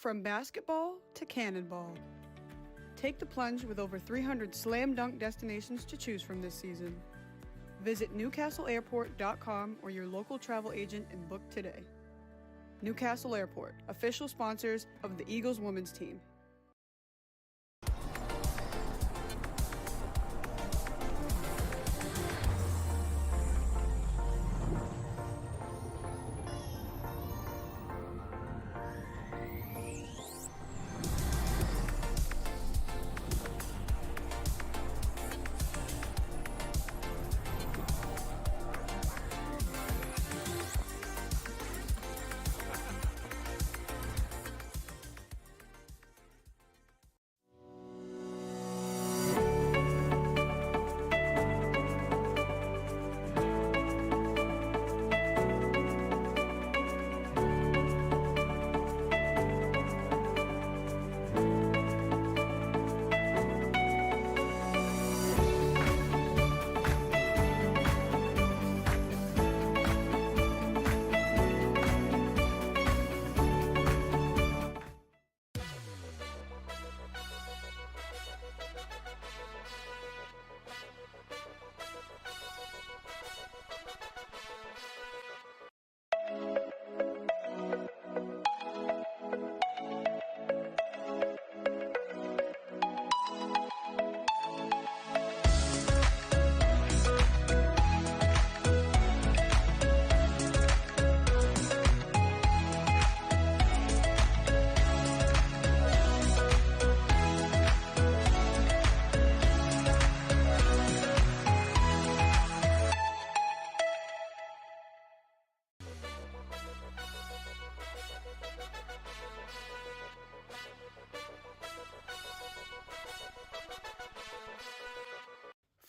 From basketball to cannonball. Take the plunge with over 300 slam dunk destinations to choose from this season. Visit newcastleairport.com or your local travel agent and book today. Newcastle Airport, official sponsors of the Eagles women's team.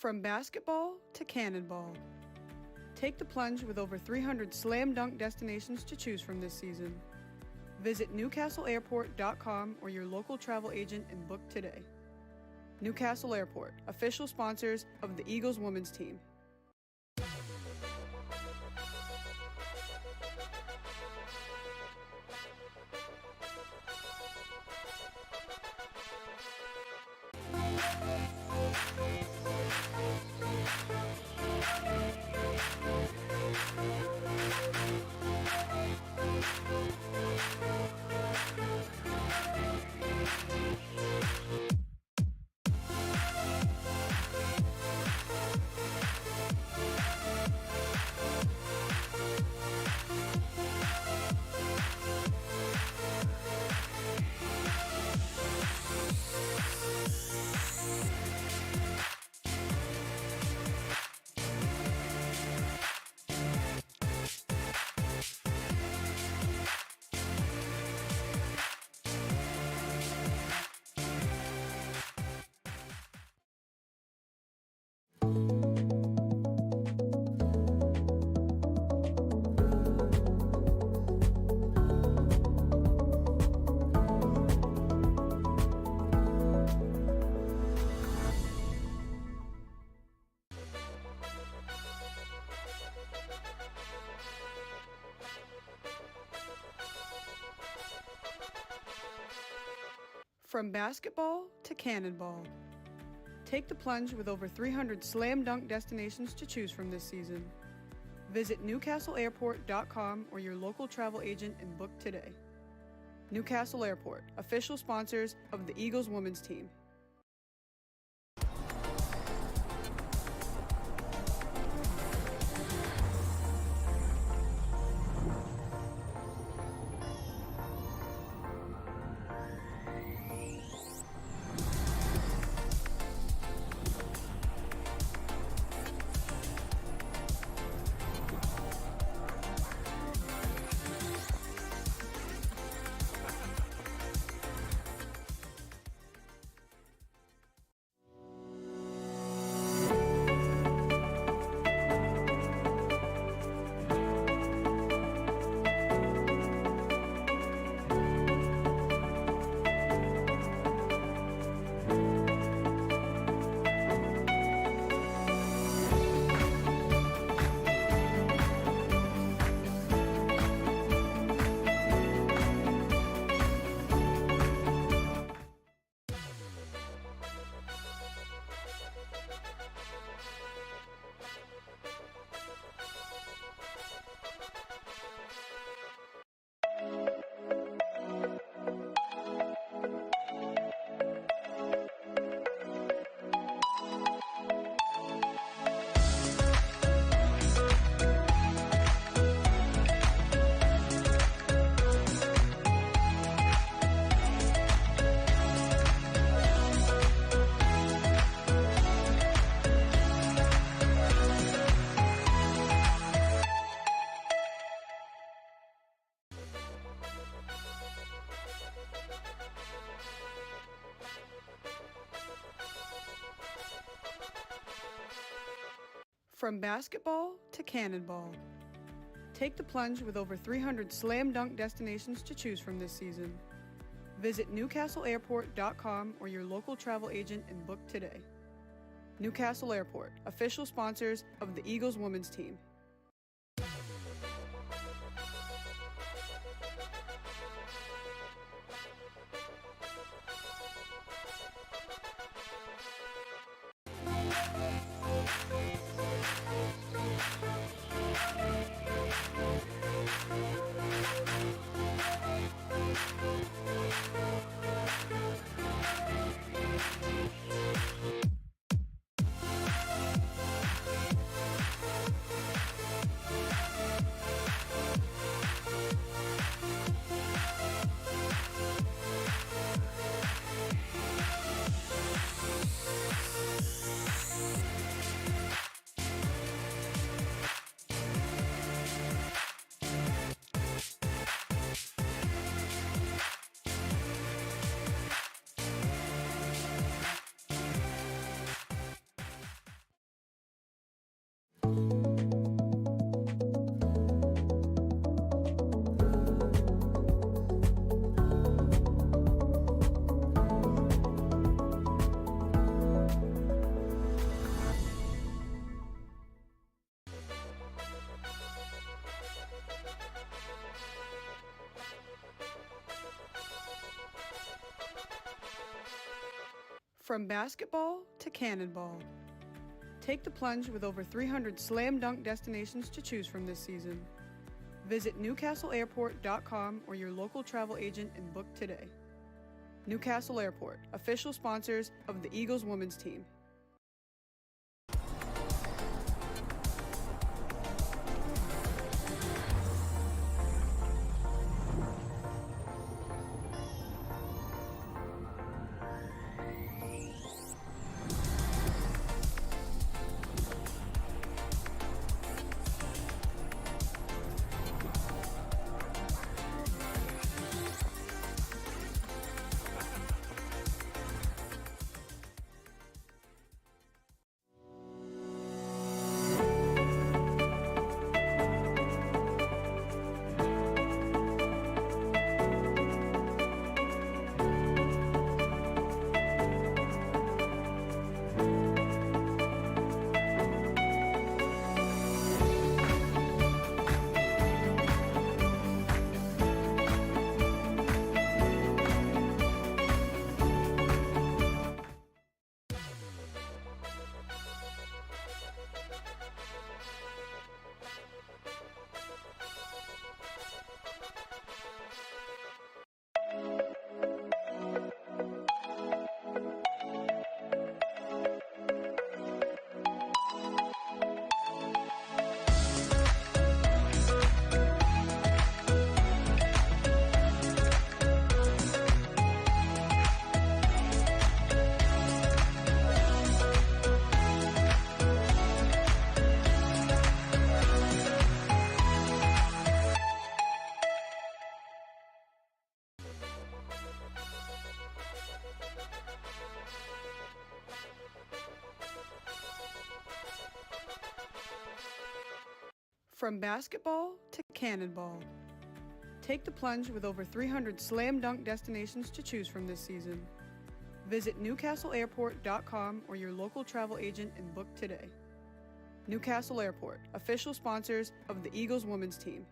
From basketball to cannonball. Take the plunge with over 300 slam dunk destinations to choose from this season. Visit newcastleairport.com or your local travel agent and book today. Newcastle Airport, official sponsors of the Eagles women's team. From basketball to cannonball. Take the plunge with over 300 slam dunk destinations to choose from this season. Visit newcastleairport.com or your local travel agent and book today. Newcastle Airport, official sponsors of the Eagles women's team. From basketball to cannonball. Take the plunge with over 300 slam dunk destinations to choose from this season. Visit newcastleairport.com or your local travel agent and book today. Newcastle Airport, official sponsors of the Eagles women's team. From basketball to cannonball. Take the plunge with over 300 slam dunk destinations to choose from this season. Visit newcastleairport.com or your local travel agent and book today. Newcastle Airport, official sponsors of the Eagles women's team. From basketball to cannonball. Take the plunge with over 300 slam dunk destinations to choose from this season. Visit newcastleairport.com or your local travel agent and book today. Newcastle Airport, official sponsors of the Eagles women's team.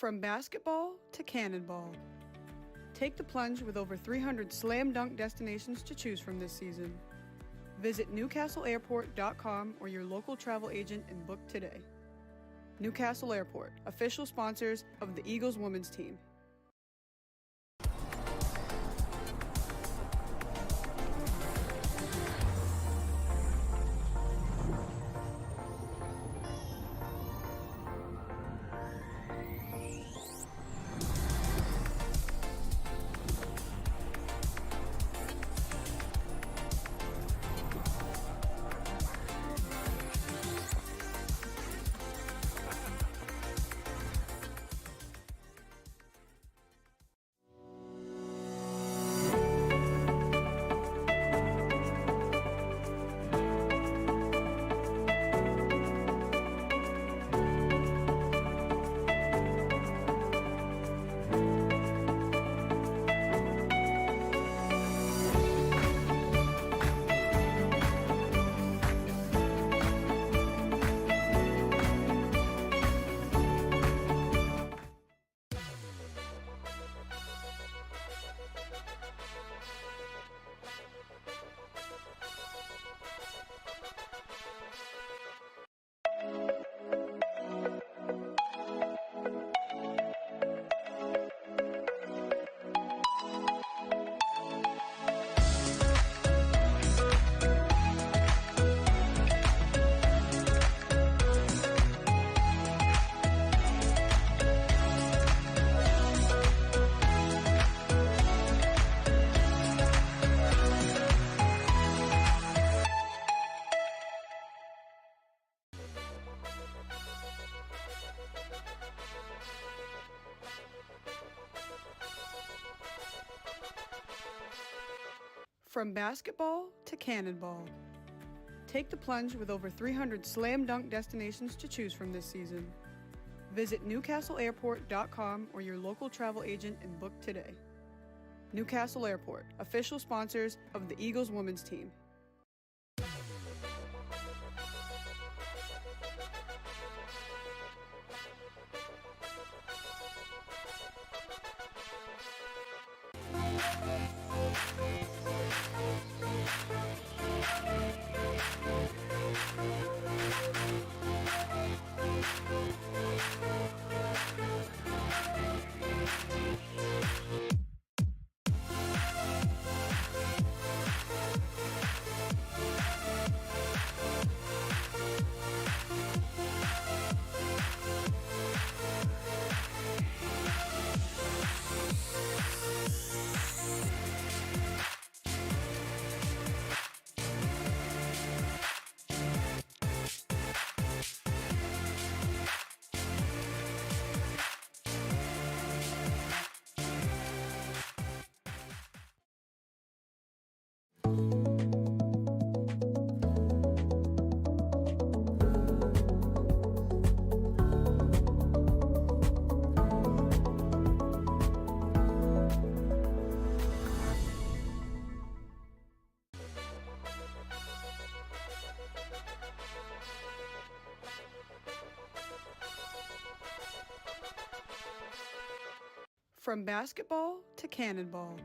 From basketball to cannonball. Take the plunge with over 300 slam dunk destinations to choose from this season. Visit newcastleairport.com or your local travel agent and book today. Newcastle Airport, official sponsors of the Eagles women's team. From basketball to cannonball. Take the plunge with over 300 slam dunk destinations to choose from this season. Visit newcastleairport.com or your local travel agent and book today. Newcastle Airport, official sponsors of the Eagles women's team. From basketball to cannonball.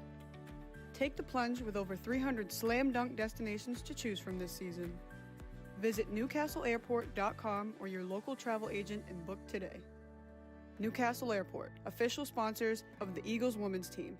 Take the plunge with over 300 slam dunk destinations to choose from this season. Visit newcastleairport.com or your local travel agent and book today. Newcastle Airport, official sponsors of the Eagles women's team.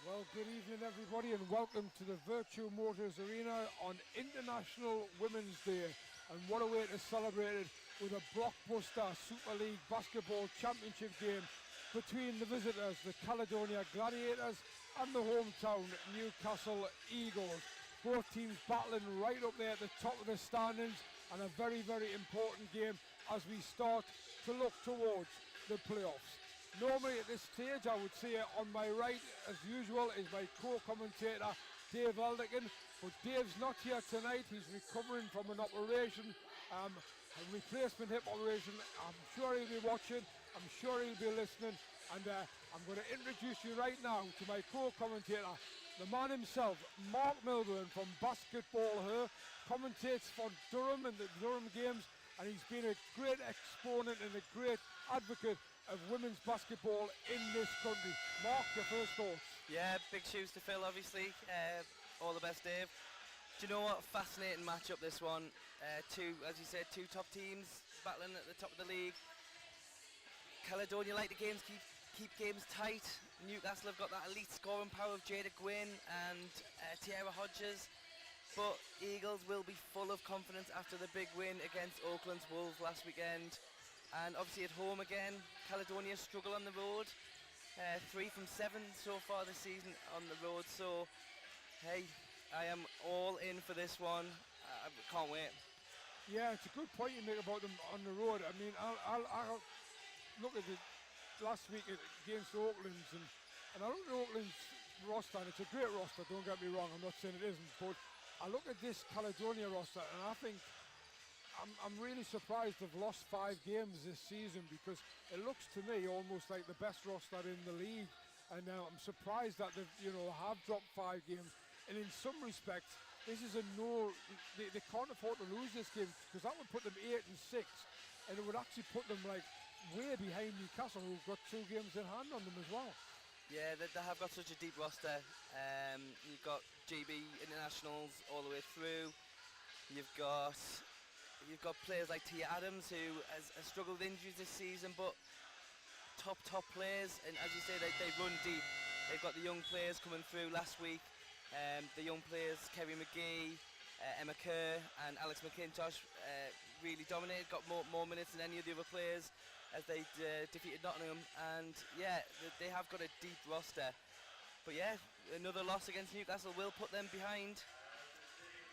Well, good evening everybody and welcome to the Virtue Motors Arena on International Women's Day. And what a way to celebrate it with a blockbuster Super League Basketball Championship game between the visitors, the Caledonia Gladiators, and the hometown Newcastle Eagles. Both teams battling right up there at the top of the standings, and a very, very important game as we start to look towards the playoffs. Normally at this stage, I would say on my right, as usual, is my co-commentator, Dave Elderkin. But Dave's not here tonight. He's recovering from an operation, a replacement hip operation. I'm sure he'll be watching. I'm sure he'll be listening. And I'm going to introduce you right now to my co-commentator, the man himself, Mark Milburn from Basketball Her, commentates for Durham and the Durham games, and he's been a great exponent and a great advocate of women's basketball in this country. Mark, your first thoughts? Yeah, big shoes to fill, obviously. All the best, Dave. Do you know what? Fascinating matchup, this one. As you said, two top teams battling at the top of the league. Caledonia like the games keep games tight. Newcastle have got that elite scoring power of Jada Gwynn and Tiara Hodges. But Eagles will be full of confidence after the big win against Auckland's Wolves last weekend. And obviously at home again, Caledonia struggle on the road. 3 from 7 so far this season on the road. So, hey, I am all in for this one. I can't wait. Yeah, it's a good point you make about them on the road. I mean, I'll look at the last week against the Aucklands, and I look at the Auckland's roster, and it's a great roster, don't get me wrong, I'm not saying it isn't, but I look at this Caledonia roster, and I think I'm really surprised they've lost 5 games this season, because it looks to me almost like the best roster in the league, and I'm surprised that they've have dropped 5 games. And in some respects, this is they can't afford to lose this game, because that would put them 8-6, and it would actually put them like way behind Newcastle, who've got 2 games in hand on them as well. Yeah, they have got such a deep roster. You've got GB internationals all the way through. You've got players like Tia Adams, who has struggled with injuries this season, but top players. And as you say, they run deep. They've got the young players coming through last week. The young players, Kerry McGee, Emma Kerr and Alex McIntosh, really dominated, got more minutes than any of the other players as they defeated Nottingham. And yeah, they have got a deep roster. But yeah, another loss against Newcastle will put them behind.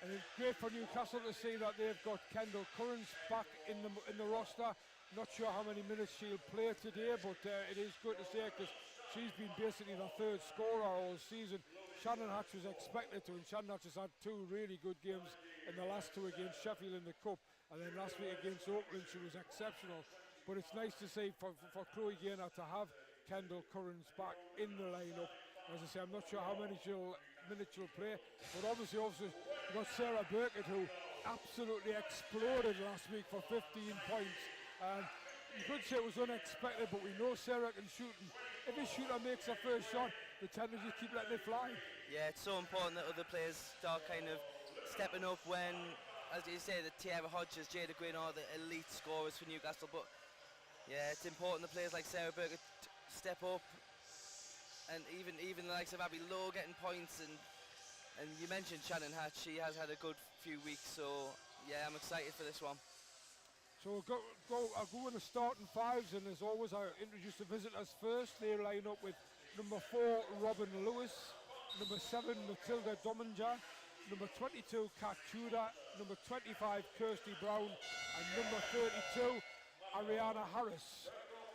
And it's great for Newcastle to see that they've got Kendall Currens back in the roster. Not sure how many minutes she'll play today, but it is good to see, because she's been basically the third scorer all season. Shannon Hatch was expected to, and Shannon Hatch has had 2 really good games in the last 2 against Sheffield in the Cup, and then last week against Auckland she was exceptional. But it's nice to see for Chloe Gaynor to have Kendall Currens back in the lineup. As I say, I'm not sure how many minutes she'll play, but obviously you've got Sarah Burkett, who absolutely exploded last week for 15 points. And you could say it was unexpected, but we know Sarah can shoot, and if a shooter makes her first shot, they tend to just keep letting it fly. Yeah, it's so important that other players start kind of stepping up when, as you say, the Tiara Hodges, Jada Gwynn are the elite scorers for Newcastle, but yeah, it's important that players like Sarah Burkett step up, and even the likes of Abby Lowe getting points, and you mentioned Shannon Hatch, she has had a good few weeks, so yeah, I'm excited for this one. So I'll go in the starting 5s, and as always I introduce the visitors first. They line up with number 4 Robin Lewis, number 7 Matilda Dominger, number 22 Kat Tudor, number 25 Kirsty Brown, and number 32 Ariana Harris.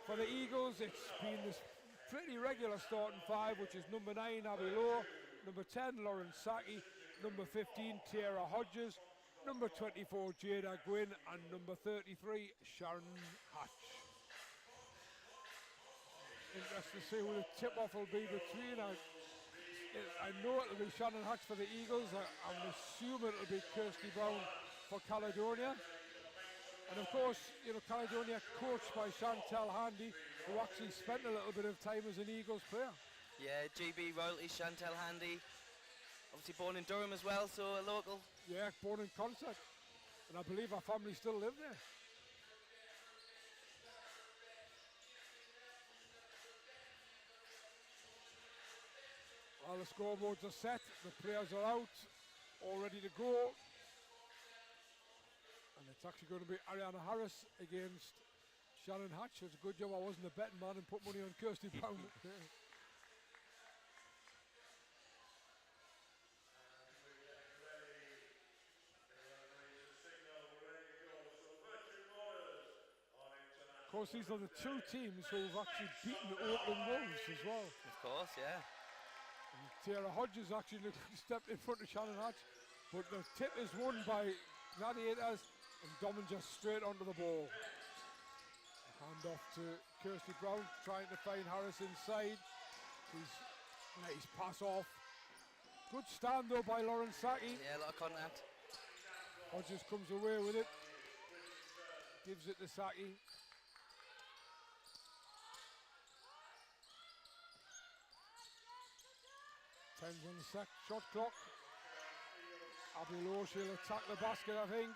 For the Eagles, it's been this pretty regular starting 5, which is number 9 Abby Lowe, number 10 Lauren Saki, number 15 Tiara Hodges, number 24 Jada Gwynn, and number 33 Sharon Hatch. Interesting to see who the tip-off will be between. I know it'll be Shannon Hatch for the Eagles. I'm assuming it'll be Kirsty Brown for Caledonia. And of course, Caledonia coached by Chantel Handy, who actually spent a little bit of time as an Eagles player. Yeah, GB royalty, Chantel Handy. Obviously born in Durham as well, so a local. Yeah, born in Consett. And I believe her family still live there. All the scoreboards are set, the players are out, all ready to go. And it's actually going to be Ariana Harris against Shannon Hatch. It's a good job I wasn't a betting man and put money on Kirsty Brown. Of course, these are the two teams who have actually beaten the Auckland Wolves as well. Of course, yeah. And Tara Hodges actually stepped in front of Shannon Hatch, but the tip is won by Gladiators, and Dominger straight onto the ball. Hand off to Kirsty Brown, trying to find Harris inside. He's let his pass off. Good stand though by Lauren Saki. Yeah, a lot of contact. Hodges comes away with it. Gives it to Saki. Tens on the shot clock. Abby Lowe, she'll attack the basket, I think.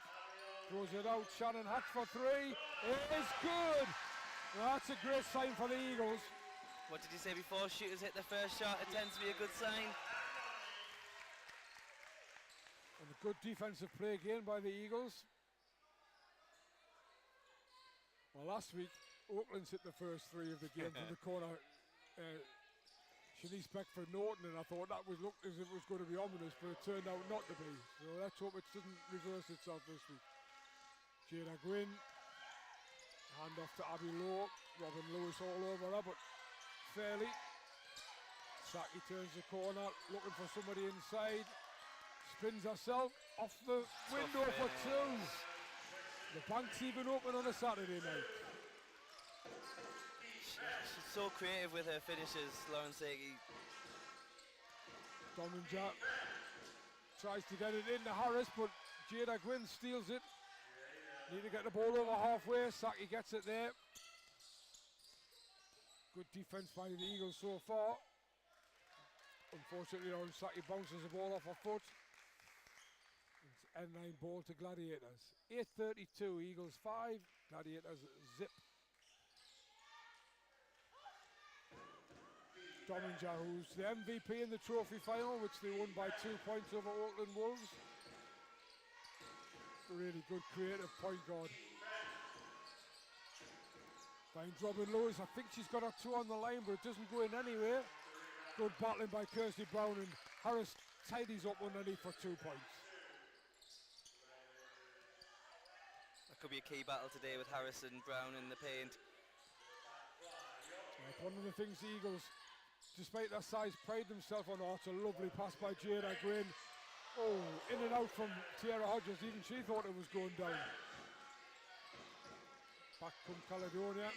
Throws it out. Shannon Hatch for three. It is good. That's a great sign for the Eagles. What did you say before? Shooters hit the first shot. It tends to be a good sign. And a good defensive play again by the Eagles. Well, last week, Oakland's hit the first three of the game from the corner. Shanice Beckford Norton, and I thought that looked as if it was going to be ominous, but it turned out not to be. So let's hope it doesn't reverse itself this week. Jada Gwynn, hand off to Abby Lowe. Robin Lewis all over her, but fairly. Saki turns the corner, looking for somebody inside. Spins herself off the window for two. The bank's even open on a Saturday night. She's so creative with her finishes, Lauren Sagi. Dominger tries to get it into Harris, but Jada Gwynn steals it. Need to get the ball over halfway. Saki gets it there. Good defense by the Eagles so far. Unfortunately, Lauren Saki bounces the ball off her foot. It's N9 ball to Gladiators. 8:32, Eagles 5, Gladiators zip. Dominger, who's the MVP in the trophy final, which they won by 2 points over Auckland Wolves. Really good creative point guard. Finds Robin Lewis. I think she's got her two on the line, but it doesn't go in anywhere. Good battling by Kirsty Brown, and Harris tidies up underneath for 2 points. That could be a key battle today with Harris and Brown in the paint. Like one of the things the Eagles, despite their size, pride themselves on. Oh, it's a lovely pass by Jada Gwynn. Oh, in and out from Tara Hodges. Even she thought it was going down. Back from Caledonia.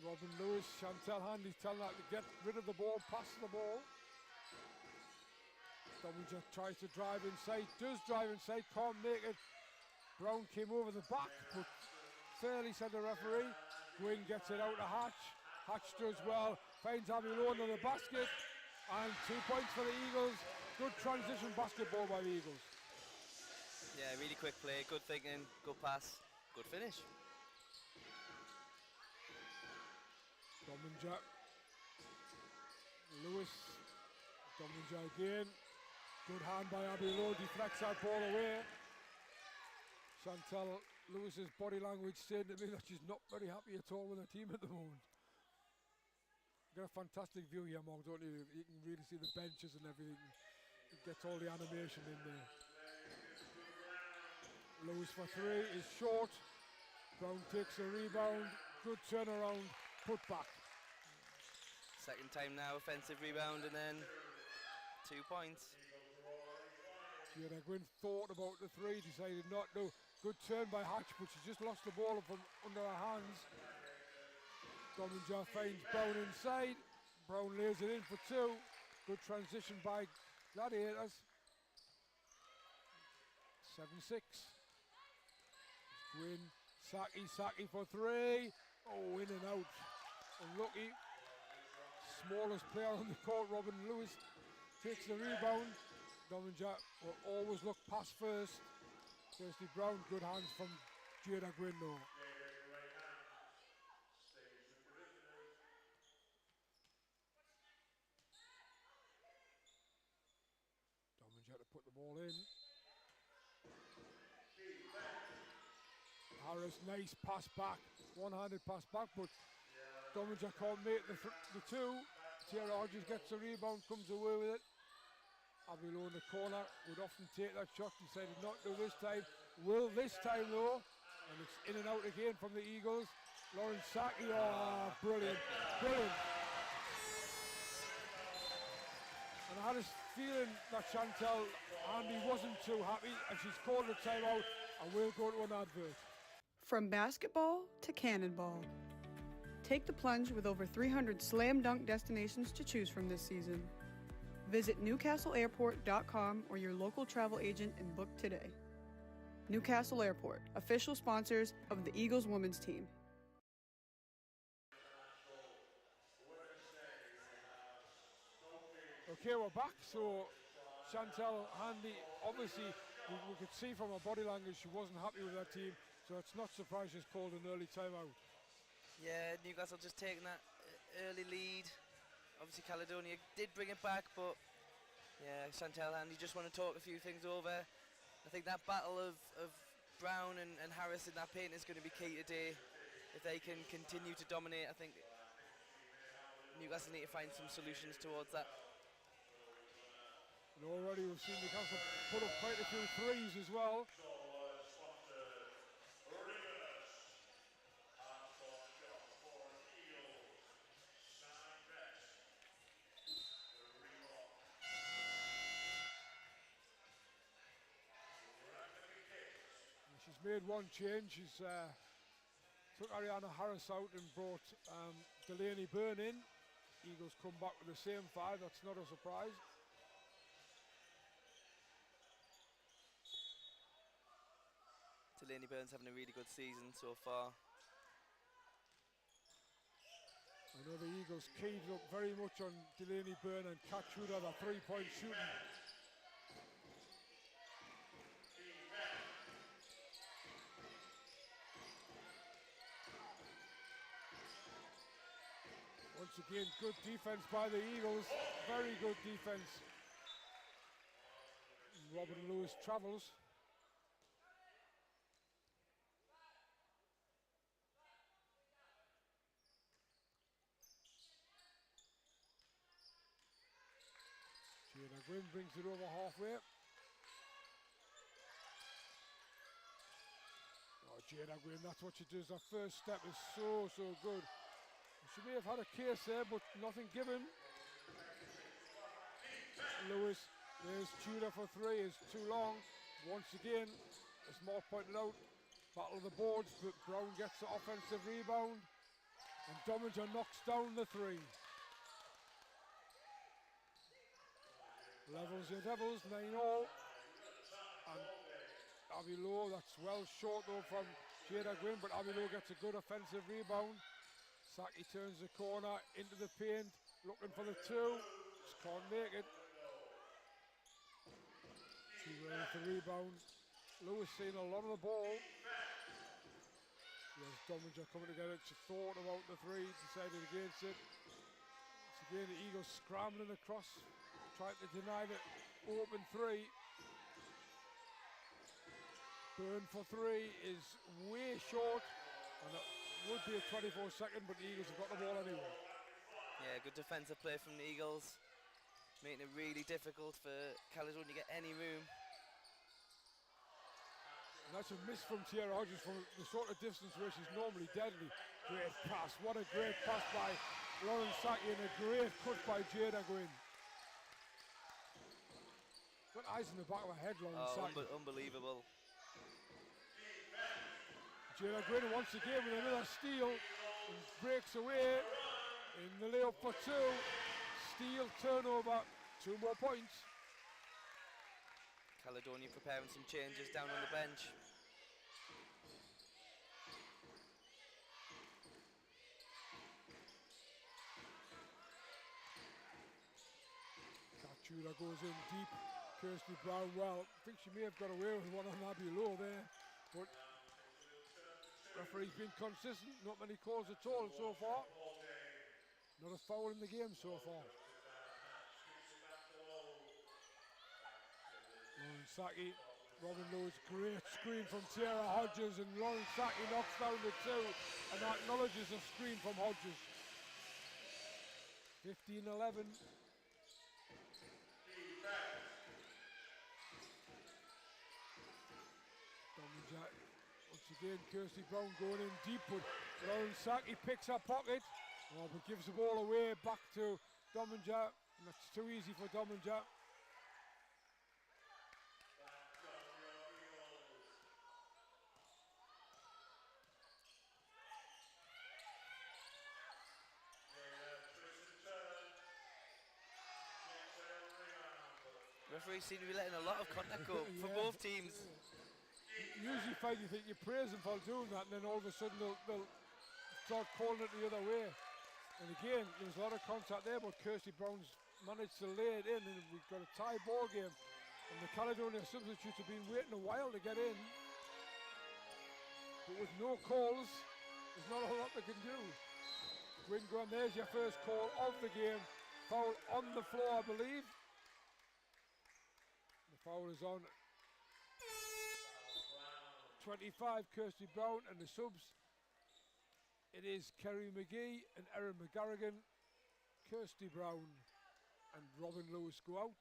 Robin Lewis, Chantel Handy's telling her to get rid of the ball, pass the ball. Dominger tries to drive inside, does drive inside, can't make it. Brown came over the back, but fairly, said the referee. Gwynn gets it out to Hatch. Hatch does well, finds Abby Lowe under the basket, and 2 points for the Eagles. Good transition basketball by the Eagles. Yeah, really quick play, good thinking, good pass, good finish. Dominger. Lewis. Dominger again. Good hand by Abby Lowe, deflects that ball away. Chantel Lewis's body language saying to me that she's not very happy at all with her team at the moment. You got a fantastic view here, Mark, don't you? You can really see the benches and everything. It gets all the animation in there. Lewis for three is short. Brown takes a rebound. Good turnaround, put back. Second time now, offensive rebound, and then 2 points. Jada Gwynn thought about the three, decided not to. Good turn by Hatch, but she just lost the ball from under her hands. Dominger finds Brown inside. Brown lays it in for two. Good transition by Gladiators. 7-6. Gwynn, Saki for three. Oh, in and out. Unlucky. Smallest player on the court, Robin Lewis, takes the rebound. Dominger will always look pass first. Kirsty Brown, good hands from Jada Gwynn though. Ball in. Harris, nice pass back. One-handed pass back, but Dominger can't make the two. Tierra Hodges gets the rebound, comes away with it. Avilo in the corner would often take that shot, decided not to this time. Will this time though, and it's in and out again from the Eagles. Lauren Saki, oh, brilliant, brilliant. And I had a feeling that Chantal Andy wasn't too happy, and she's called a timeout, and we'll go to an advert. From basketball to cannonball. Take the plunge with over 300 slam dunk destinations to choose from this season. Visit newcastleairport.com or your local travel agent and book today. Newcastle Airport, official sponsors of the Eagles women's team. Okay, we're back. So Chantal Handy, obviously we could see from her body language she wasn't happy with that team, so it's not surprised she's called an early timeout. Yeah, Newcastle just taking that early lead. Obviously Caledonia did bring it back, but yeah, Chantal Handy just want to talk a few things over. I think that battle of Brown and Harris in that paint is going to be key today. If they can continue to dominate, I think Newcastle need to find some solutions towards that. And already we've seen Newcastle put up quite a few threes as well. She's made one change. She's took Ariana Harris out and brought Delaney Byrne in. Eagles come back with the same five. That's not a surprise. Delaney Byrne's having a really good season so far. I know the Eagles keyed up very much on Delaney Byrne and Kat Tudor, the three-point shooting. Once again, good defense by the Eagles. Very good defense. Robin Lewis travels. Jada Gwynn brings it over halfway. Oh, Jada Gwynn, that's what she does. Her first step is so good. She may have had a case there, but nothing given. Lewis, there's Tudor for three, is too long. Once again, as Mark pointed out, battle of the boards, but Brown gets the offensive rebound, and Dominger knocks down the three. Levels your Devils, 9-all. And Avilo, that's well short though from Jada Gwynn, but Avilo gets a good offensive rebound. Saki turns the corner into the paint, looking for the two. Just can't make it. Too early for the rebound. Lewis seeing a lot of the ball. There's Dominger coming together. She thought about the three, decided against it. Once again, the Eagles scrambling across, trying to deny the open three. Byrne for three is way short, and it would be a 24-second, but the Eagles have got the ball anyway. Yeah, good defensive play from the Eagles, making it really difficult for Caledonia to get any room. And that's a miss from Tierra Hodges from the sort of distance where she's normally deadly. Great pass, what a great pass by Lauren Saki, and a great cut by Jada Gwynn. Got eyes in the back of her head, Lauren Saki. Unbelievable. Jada Gwynn once again with another steal, and breaks away in the layup for two. Steal, turnover, 2 more points. Caledonia preparing some changes down on the bench. Tudor goes in deep. Kirsty Brown, well, I think she may have got away with one on Abby Lowe there, but referee's been consistent, not many calls at all so far. Not a foul in the game so far. Lauren Lauren Saki. Robin Lewis, great screen from Tierra Hodges, and Lauren Saki knocks down the 2 and acknowledges a screen from Hodges. 15-11. Once again, Kirsty Brown going in deep, but Lauren Saki picks her pocket, but gives the ball away back to Dominja, and that's too easy for Dominja. Referees seem to be letting a lot of contact go for both teams. You usually find you think you praise them for doing that, and then all of a sudden they'll start calling it the other way. And again, there was a lot of contact there, but Kirsty Brown's managed to lay it in, and we've got a tie ball game. And the Caledonia substitutes have been waiting a while to get in. But with no calls, there's not a whole lot they can do. Gwyngo, and there's your first call of the game. Foul on the floor, I believe. The foul is on 25, Kirsty Brown, and the subs. It is Kerry McGee and Erin McGarrigan. Kirsty Brown and Robin Lewis go out.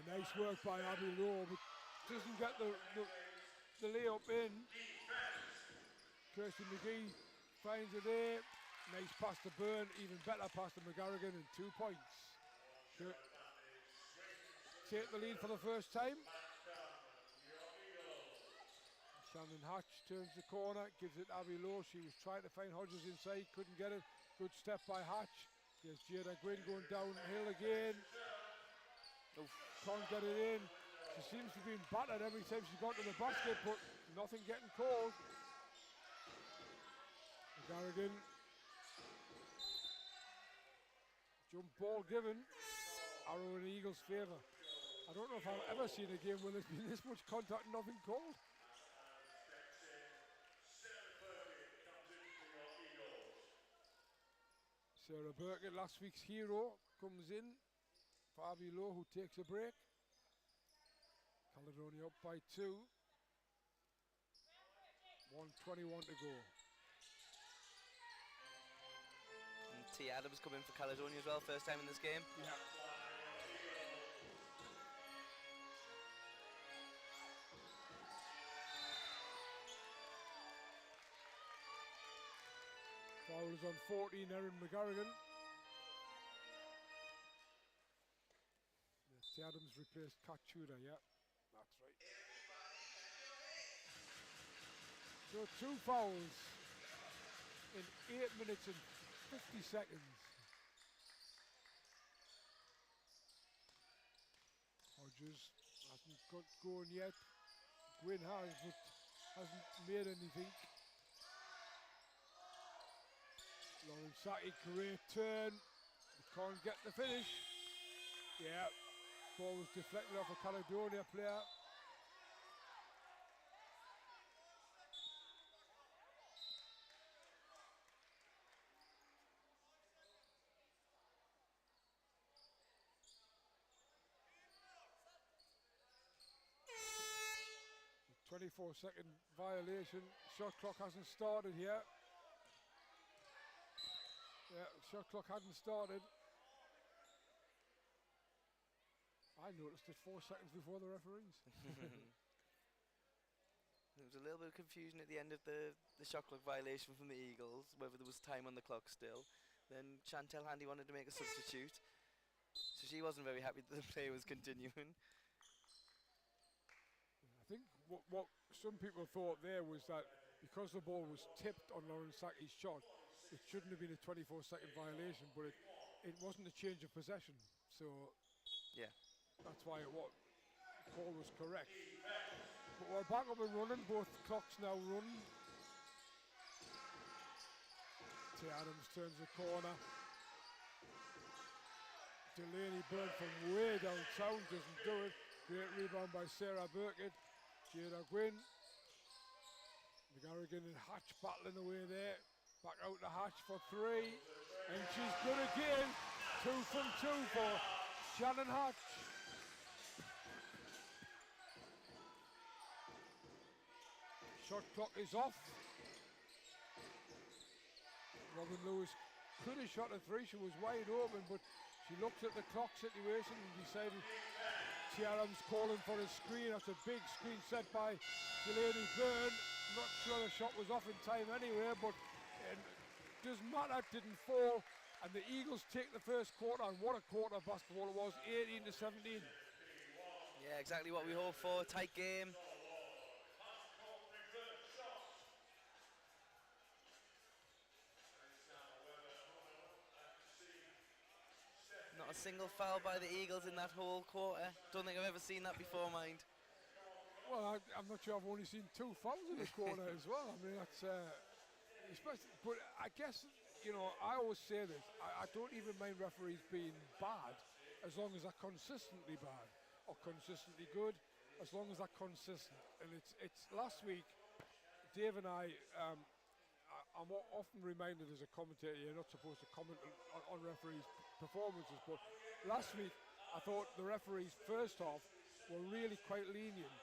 Nice work by Abby Lowe, but doesn't get the layup in. Kirsty McGee finds it there. Nice pass to Byrne, even better pass to McGarrigan, and 2 points. Take the lead for the first time. Shannon Hatch turns the corner, gives it Abby Lowe. She was trying to find Hodges inside, couldn't get it. Good step by Hatch. Here's Jada Gwynn going downhill again. Can't get it in. She seems to be battered every time she's got to the basket, but nothing getting called. McGarrigan. Jump ball given. Arrow in the Eagles' favour. I don't know if I've ever seen a game where there's been this much contact and nothing called. Sarah Burkett, last week's hero, comes in. Abby Lowe, who takes a break. Caledonia up by 2. 1:21 to go. And T. Adams coming for Caledonia as well, first time in this game. Yeah. Foul is on 14, Erin McGarrigan. T. Adams replaced Kat Tudor, yeah, that's right. So 2 fouls in 8 minutes and 50 seconds. Hodges hasn't got going yet. Gwyn has, but hasn't made anything. Lauren Saki, great turn. Can't get the finish. Yeah. Ball was deflected off a Caledonia player. The 24-second violation. Shot clock hasn't started here. Yeah, shot clock hadn't started. I noticed it 4 seconds before the referees. There was a little bit of confusion at the end of the shot clock violation from the Eagles, whether there was time on the clock still. Then Chantel Handy wanted to make a substitute, so she wasn't very happy that the play was continuing. I think what some people thought there was that because the ball was tipped on Lauren Saki's shot, it shouldn't have been a 24-second violation, but it wasn't a change of possession. So yeah. That's why the call was correct. But we're back up and running, both clocks now run. T. Adams turns the corner. Delaney Byrne from way downtown doesn't do it. Great rebound by Sarah Burkett. Jada Gwynn. McGarrigan and Hatch battling away there. Back out to Hatch for three. And she's good again. 2 from 2 for Shannon Hatch. Shot clock is off. Robin Lewis could have shot a three. She was wide open, but she looked at the clock situation and decided Tiaram's calling for a screen. That's a big screen set by Delaney Byrne. Not sure the shot was off in time anyway, but it doesn't matter, it didn't fall. And the Eagles take the first quarter, and what a quarter of basketball it was, 18-17. Yeah, exactly what we hoped for. Tight game. Not a single foul by the Eagles in that whole quarter. Don't think I've ever seen that before, mind. Well, I'm not sure. I've only seen 2 fouls in the quarter as well. I mean, that's especially. But I guess, you know, I always say this. I don't even mind referees being bad as long as they're consistently bad or consistently good. As long as they're consistent. And it's last week, Dave and I'm often reminded as a commentator, you're not supposed to comment on referees' performances, but last week I thought the referees first half were really quite lenient,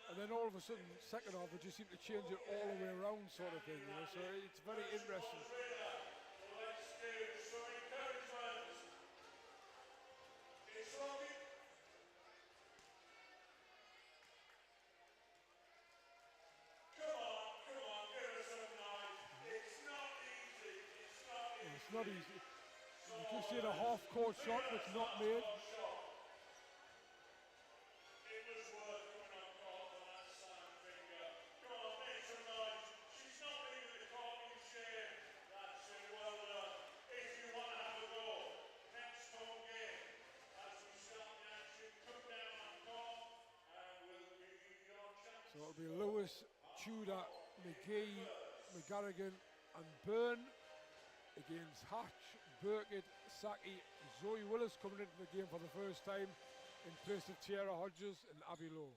and then all of a sudden second half they just seem to change it all the way around, sort of thing, you know. So it's very interesting. It's not easy. You just see a half-court shot that's not made. So it'll be Lewis, Tudor, McGee, McGarrigan and Byrne against Hatch, Burkett, Saki, Zoe Willis coming into the game for the first time in place of Tiara Hodges and Abby Lowe.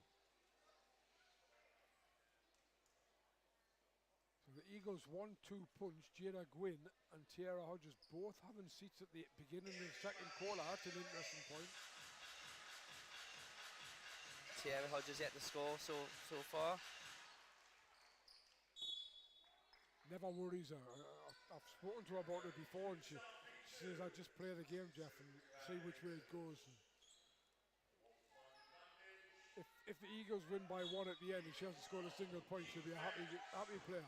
So the Eagles 1-2 punch, Jada Gwynn and Tiara Hodges both having seats at the beginning of the second quarter. That's an interesting point. Tiara Hodges yet to score so far. Never worries her. I've spoken to her about it before, and she says, "I just play the game, Jeff, and see which way it goes." And if the Eagles win by 1 at the end and she hasn't scored a single point, she'll be a happy player.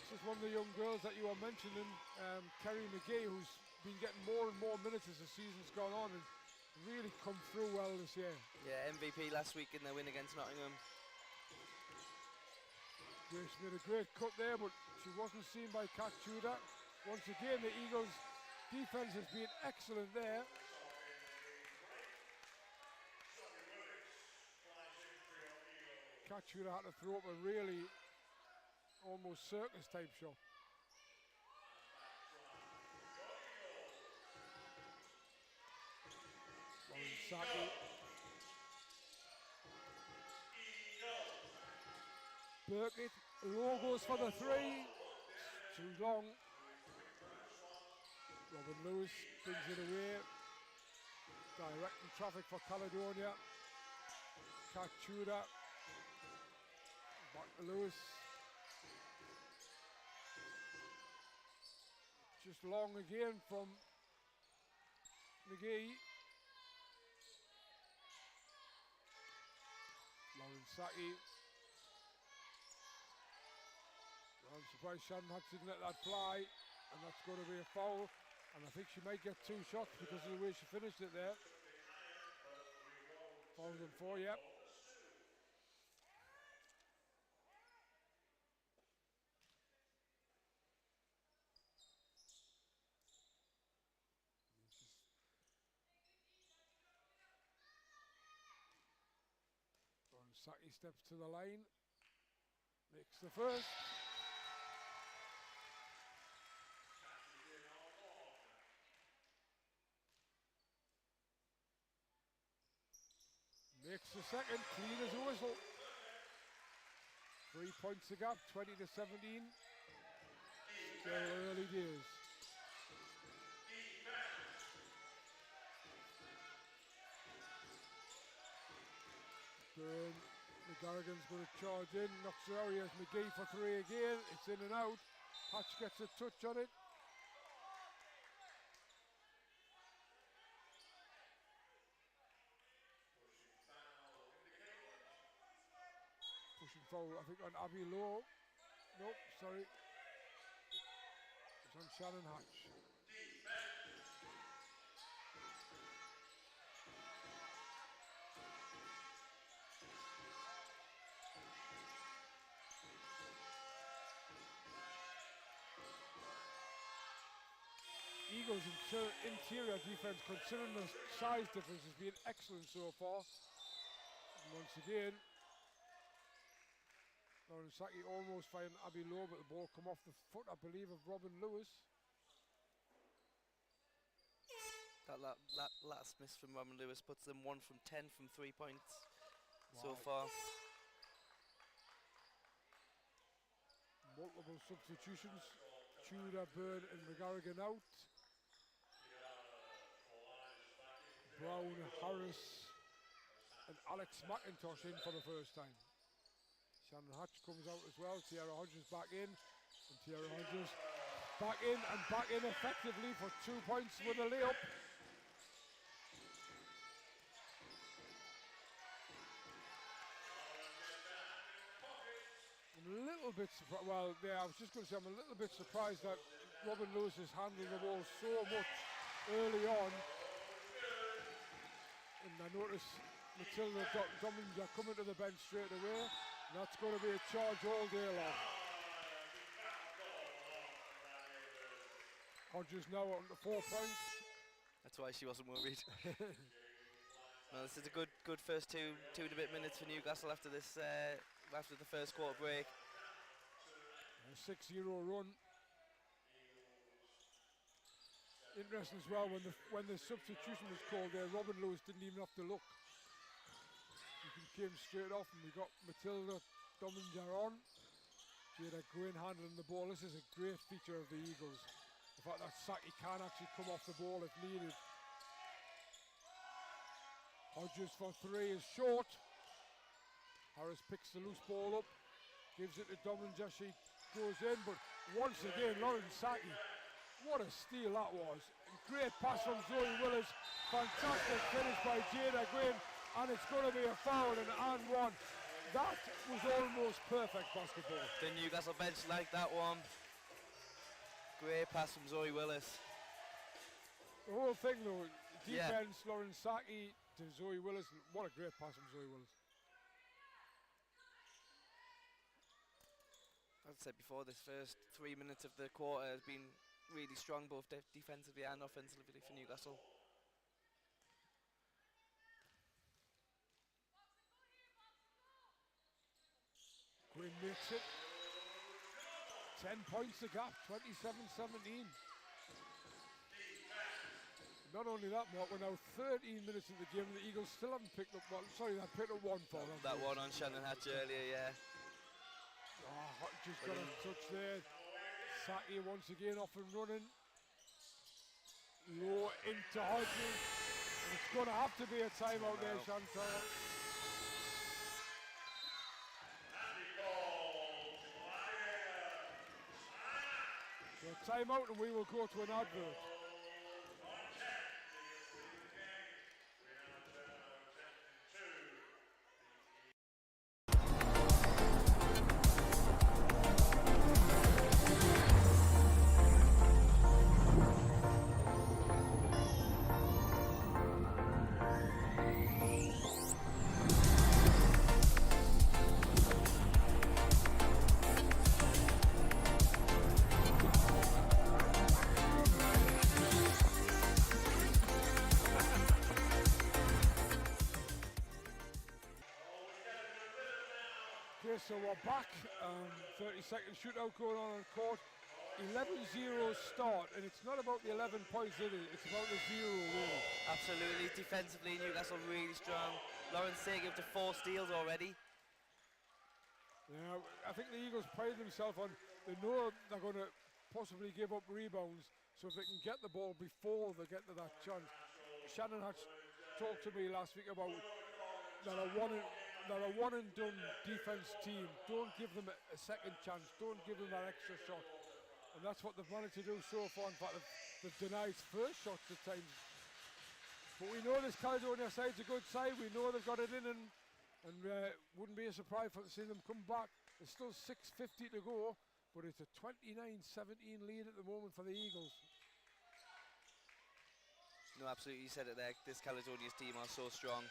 This is one of the young girls that you were mentioning, Kerry McGee, who's been getting more and more minutes as the season's gone on and really come through well this year. Yeah, MVP last week in their win against Nottingham. Grace made a great cut there, but she wasn't seen by Kat Tudor. Once again, the Eagles' defense has been excellent there. Kat Tudor had to throw up a really almost circus type shot. Lauren Saki. Burkett, Lowe goes for the three. Too long. Robin Lewis brings it away. Directing traffic for Caledonia. Kat Tudor. Back to Lewis. Just long again from McGee. Lauren Saki. I'm surprised Shannon Hatch didn't let that fly, and that's going to be a foul, and I think she might get 2 shots because of the way she finished it there. Fouls on 4, yep. Saki steps to the line, makes the first. Makes the second, clean as a whistle. 3 points the gap, 20-17. Still early days. Burn, McGarrigan's going to charge in, knocks it out. Here's McGee for three again. It's in and out. Hatch gets a touch on it. Pushing foul, I think, on Abby Lowe. Nope, sorry. It's on Shannon Hatch. Eagles' interior defense, considering the size difference, has been excellent so far. And once again, Lauren Saki almost firing Abby Lowe, but the ball come off the foot, I believe, of Robin Lewis. That last miss from Robin Lewis puts them 1 from 10 from 3 points so Wow. far. Multiple substitutions. Tudor, Byrne and McGarrigan out. Brown, Harris and Alex McIntosh in for the first time. Shannon Hatch comes out as well. Tiara Hodges back in. And Tiara Hodges back in effectively for 2 points with a layup. I'm a little bit surprised. Well, yeah, I was just going to say I'm a little bit surprised that Robin Lewis has handled the ball so much early on. And I notice Matilda Dominger coming to the bench straight away. And that's going to be a charge all day long. Hodges now on to 4 points. That's why she wasn't worried. Well, this is a good first two and a bit minutes for Newcastle after this after the first quarter break. A 6-0 run. Interesting as well, when the substitution was called there, Robin Lewis didn't even have to look. He came straight off, and we got Matilda Dominger on. Jada Gwynn handling the ball. This is a great feature of the Eagles. The fact that Saki can actually come off the ball if needed. Hodges for three is short. Harris picks the loose ball up, gives it to Dominger. She goes in, but once again, Lauren Saki, what a steal that was. Great pass from Zoe Willis. Fantastic finish by Jada Gwynn, and it's going to be a foul and one. That was almost perfect basketball. The Newcastle bench like that one. Great pass from Zoe Willis. The whole thing though, defense, yeah. Lauren Saki to Zoe Willis. What a great pass from Zoe Willis. As I said before, this first 3 minutes of the quarter has been really strong, both defensively and offensively for Newcastle. Gwynn makes it. 10 points the gap, 27-17. Not only that, Mark, we're now 13 minutes in the game and the Eagles still haven't picked up one. Sorry, they picked up one foul. That one on Shannon Hatch earlier, yeah. Just got a touch there. Saki once again off and running. Low into Hodges. And it's going to have to be a timeout there, Chantal. So timeout and we will go to an advert. So we're back, 30-second shootout going on court, 11-0 start, and it's not about the 11 points, is it? It's about the zero, really. Absolutely, defensively Newcastle really strong, Lauren Sake up to 4 steals already. Yeah, I think the Eagles pride themselves on, they know they're going to possibly give up rebounds, so if they can get the ball before they get to that chance. Shannon Hatch talked to me last week about that a one and done defense team. Don't give them a second chance, don't give them that extra shot. And that's what they've managed to do so far. In fact, they've denied first shots at times. But we know this Caledonia side's a good side. We know they've got it in, and wouldn't be a surprise to see them come back. There's still 6:50 to go, but it's a 29-17 lead at the moment for the Eagles. No, absolutely, you said it there. This Caledonia's team are so strong.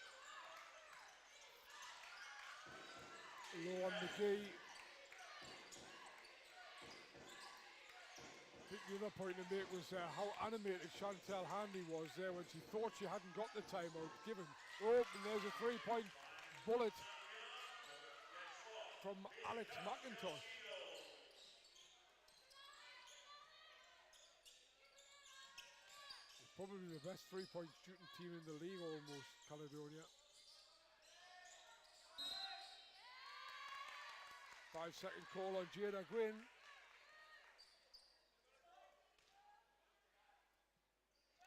Low on McGee. I think the other point to make was how animated Chantal Handy was there when she thought she hadn't got the timeout given. Oh, and there's a 3-point bullet from Alex McIntosh. It's probably the best 3-point shooting team in the league almost, Caledonia. 5-second call on Jada Gwynn.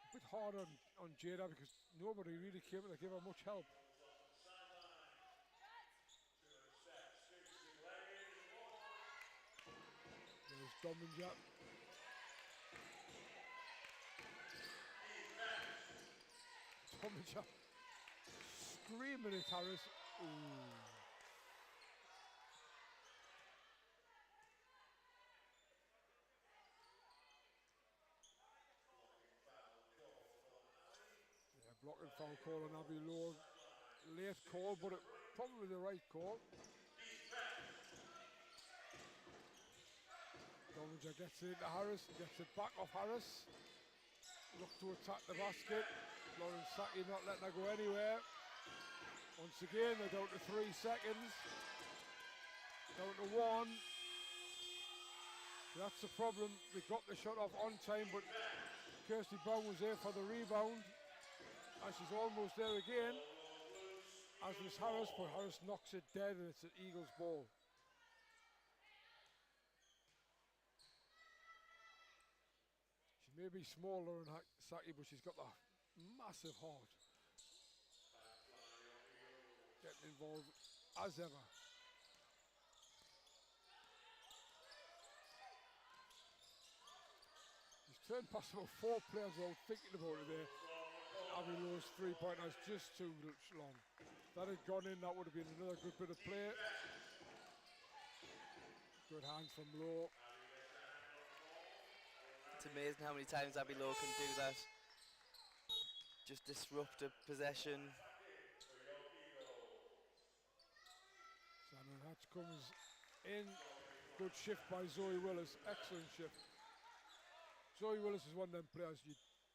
A bit hard on Jada because nobody really came to give her much help. There's Dominger. Dominger screaming at Harris. Ooh. Blocking foul call on Abby Lowe. Late call, but probably the right call. Dominger gets it into Harris, gets it back off Harris. Look to attack the basket. Lauren Saki not letting her go anywhere. Once again, they're down to 3 seconds. Down to 1. That's the problem. They got the shot off on time, but Kirsty Brown was there for the rebound. And she's almost there again, as was Harris, but Harris knocks it dead and it's an Eagles ball. She may be smaller than Saki, but she's got a massive heart. Getting involved as ever. She's turned past about 4 players without thinking about it there. Abby Lowe's 3-pointer is just too long. If that had gone in, that would have been another good bit of play. Good hands from Lowe. It's amazing how many times Abby Lowe can do that. Just disrupt a possession. Shannon Hatch comes in. Good shift by Zoe Willis. Excellent shift. Zoe Willis is one of them players,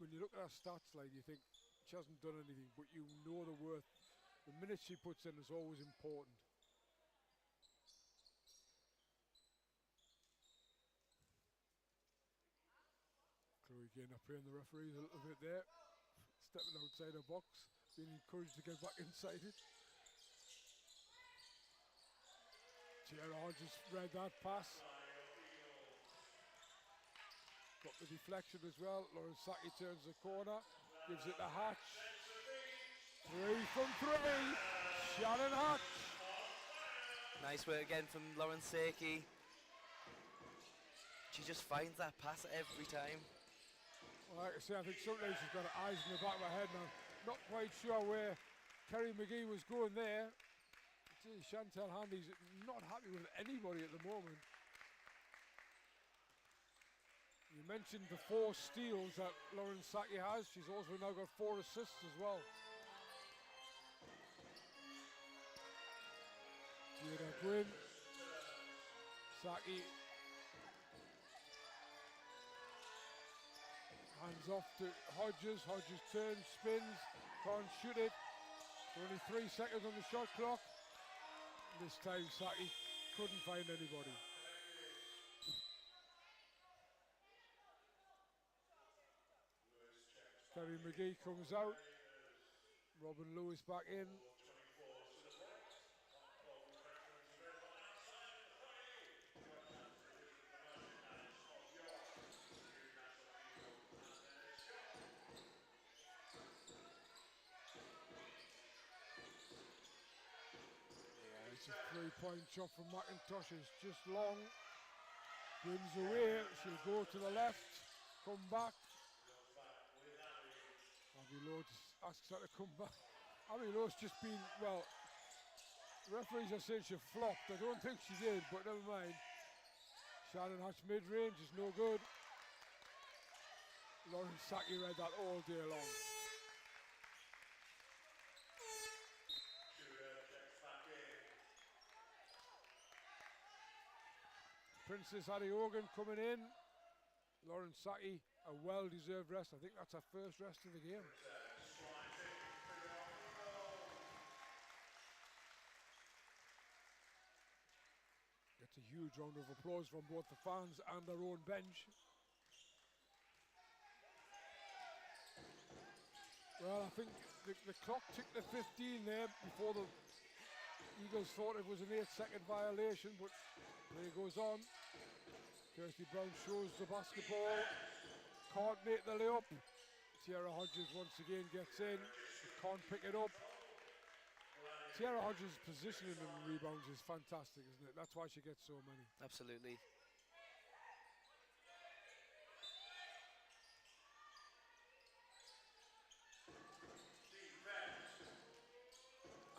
when you look at her stats line, you think she hasn't done anything, but you know the worth. The minutes she puts in is always important. Chloe getting up here in the referees a little bit there. Stepping outside her box, being encouraged to get back inside it. Tierra Hodges read that pass. Got the deflection as well. Lauren Saki turns the corner, gives it to Hatch. 3 from 3. Shannon Hatch. Nice work again from Lauren Saki. She just finds that pass every time. Well, like I say, I think sometimes she's got her eyes in the back of her head now. Not quite sure where Kerry McGee was going there. Gee, Chantal Handy's not happy with anybody at the moment. You mentioned the 4 steals that Lauren Saki has. She's also now got 4 assists as well. Jada Gwynn. Saki. Hands off to Hodges. Hodges turns, spins, can't shoot it. Only 3 seconds on the shot clock. This time Saki couldn't find anybody. Kerry McGee comes out. Robin Lewis back in. It's a 3-point shot from McIntosh. It's just long. Brings away. She'll go to the left. Come back. Abby Lowe asks her to come back. Abby Lowe's just been, well, referees are saying she flopped. I don't think she did, but never mind. Shannon Hatch mid-range is no good. Lauren Saki read that all day long. Princess Ariogan coming in. Lauren Saki, a well-deserved rest. I think that's her first rest of the game. Gets a huge round of applause from both the fans and their own bench. Well, I think the clock ticked to 15 there before the Eagles thought it was an 8-second violation, but play goes on. Kirsty Brown shows the basketball. Can't make the layup. Tiara Hodges once again gets in. Can't pick it up. Tiara Hodges' positioning and rebounds is fantastic, isn't it? That's why she gets so many. Absolutely.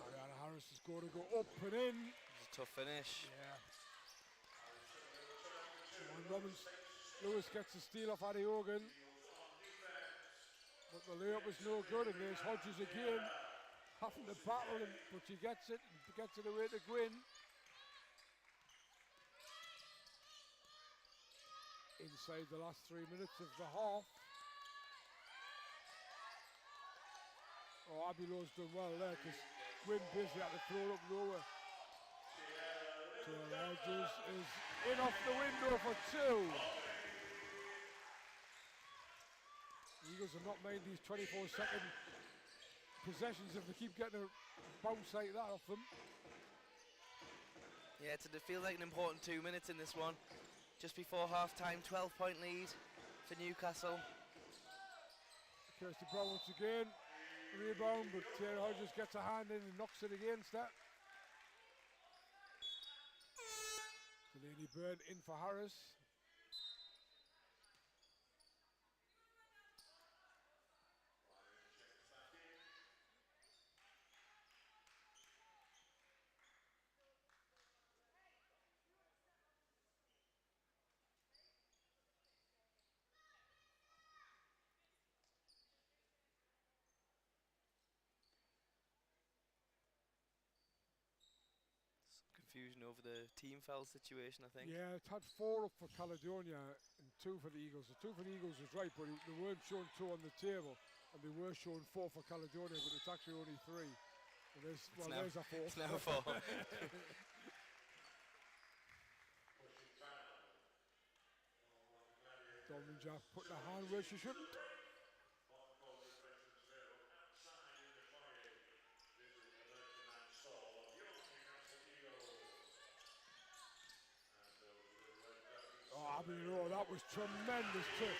Ariana Harris is going to go up and in. It's a tough finish. Yeah. Robbins Lewis gets the steal off Ariogan. But the layup was no good, and there's Hodges again. Having to battle him, but she gets it and gets it away to Gwynn. Inside the last 3 minutes of the half. Oh, Abby Lowe's done well there, because Gwynn basically had to throw it up lower. So Hodges is in off the window for 2. The Eagles have not made these 24-second possessions if they keep getting a bounce like that off them. Yeah, it feels like an important 2 minutes in this one. Just before half-time, 12-point lead for Newcastle. Kirsty Brown once again, rebound, but Tiara Hodges gets a hand in and knocks it against that. Delaney Byrne in for Harris. Confusion over the team foul situation, I think. Yeah, it had 4 up for Caledonia and 2 for the Eagles. The 2 for the Eagles was right, but they weren't showing 2 on the table, and they were showing 4 for Caledonia, but it's actually only 3. And there's a 4. It's now 4. Dolman Jack putting a hand where she shouldn't. Oh, Abby Lowe, that was tremendous too.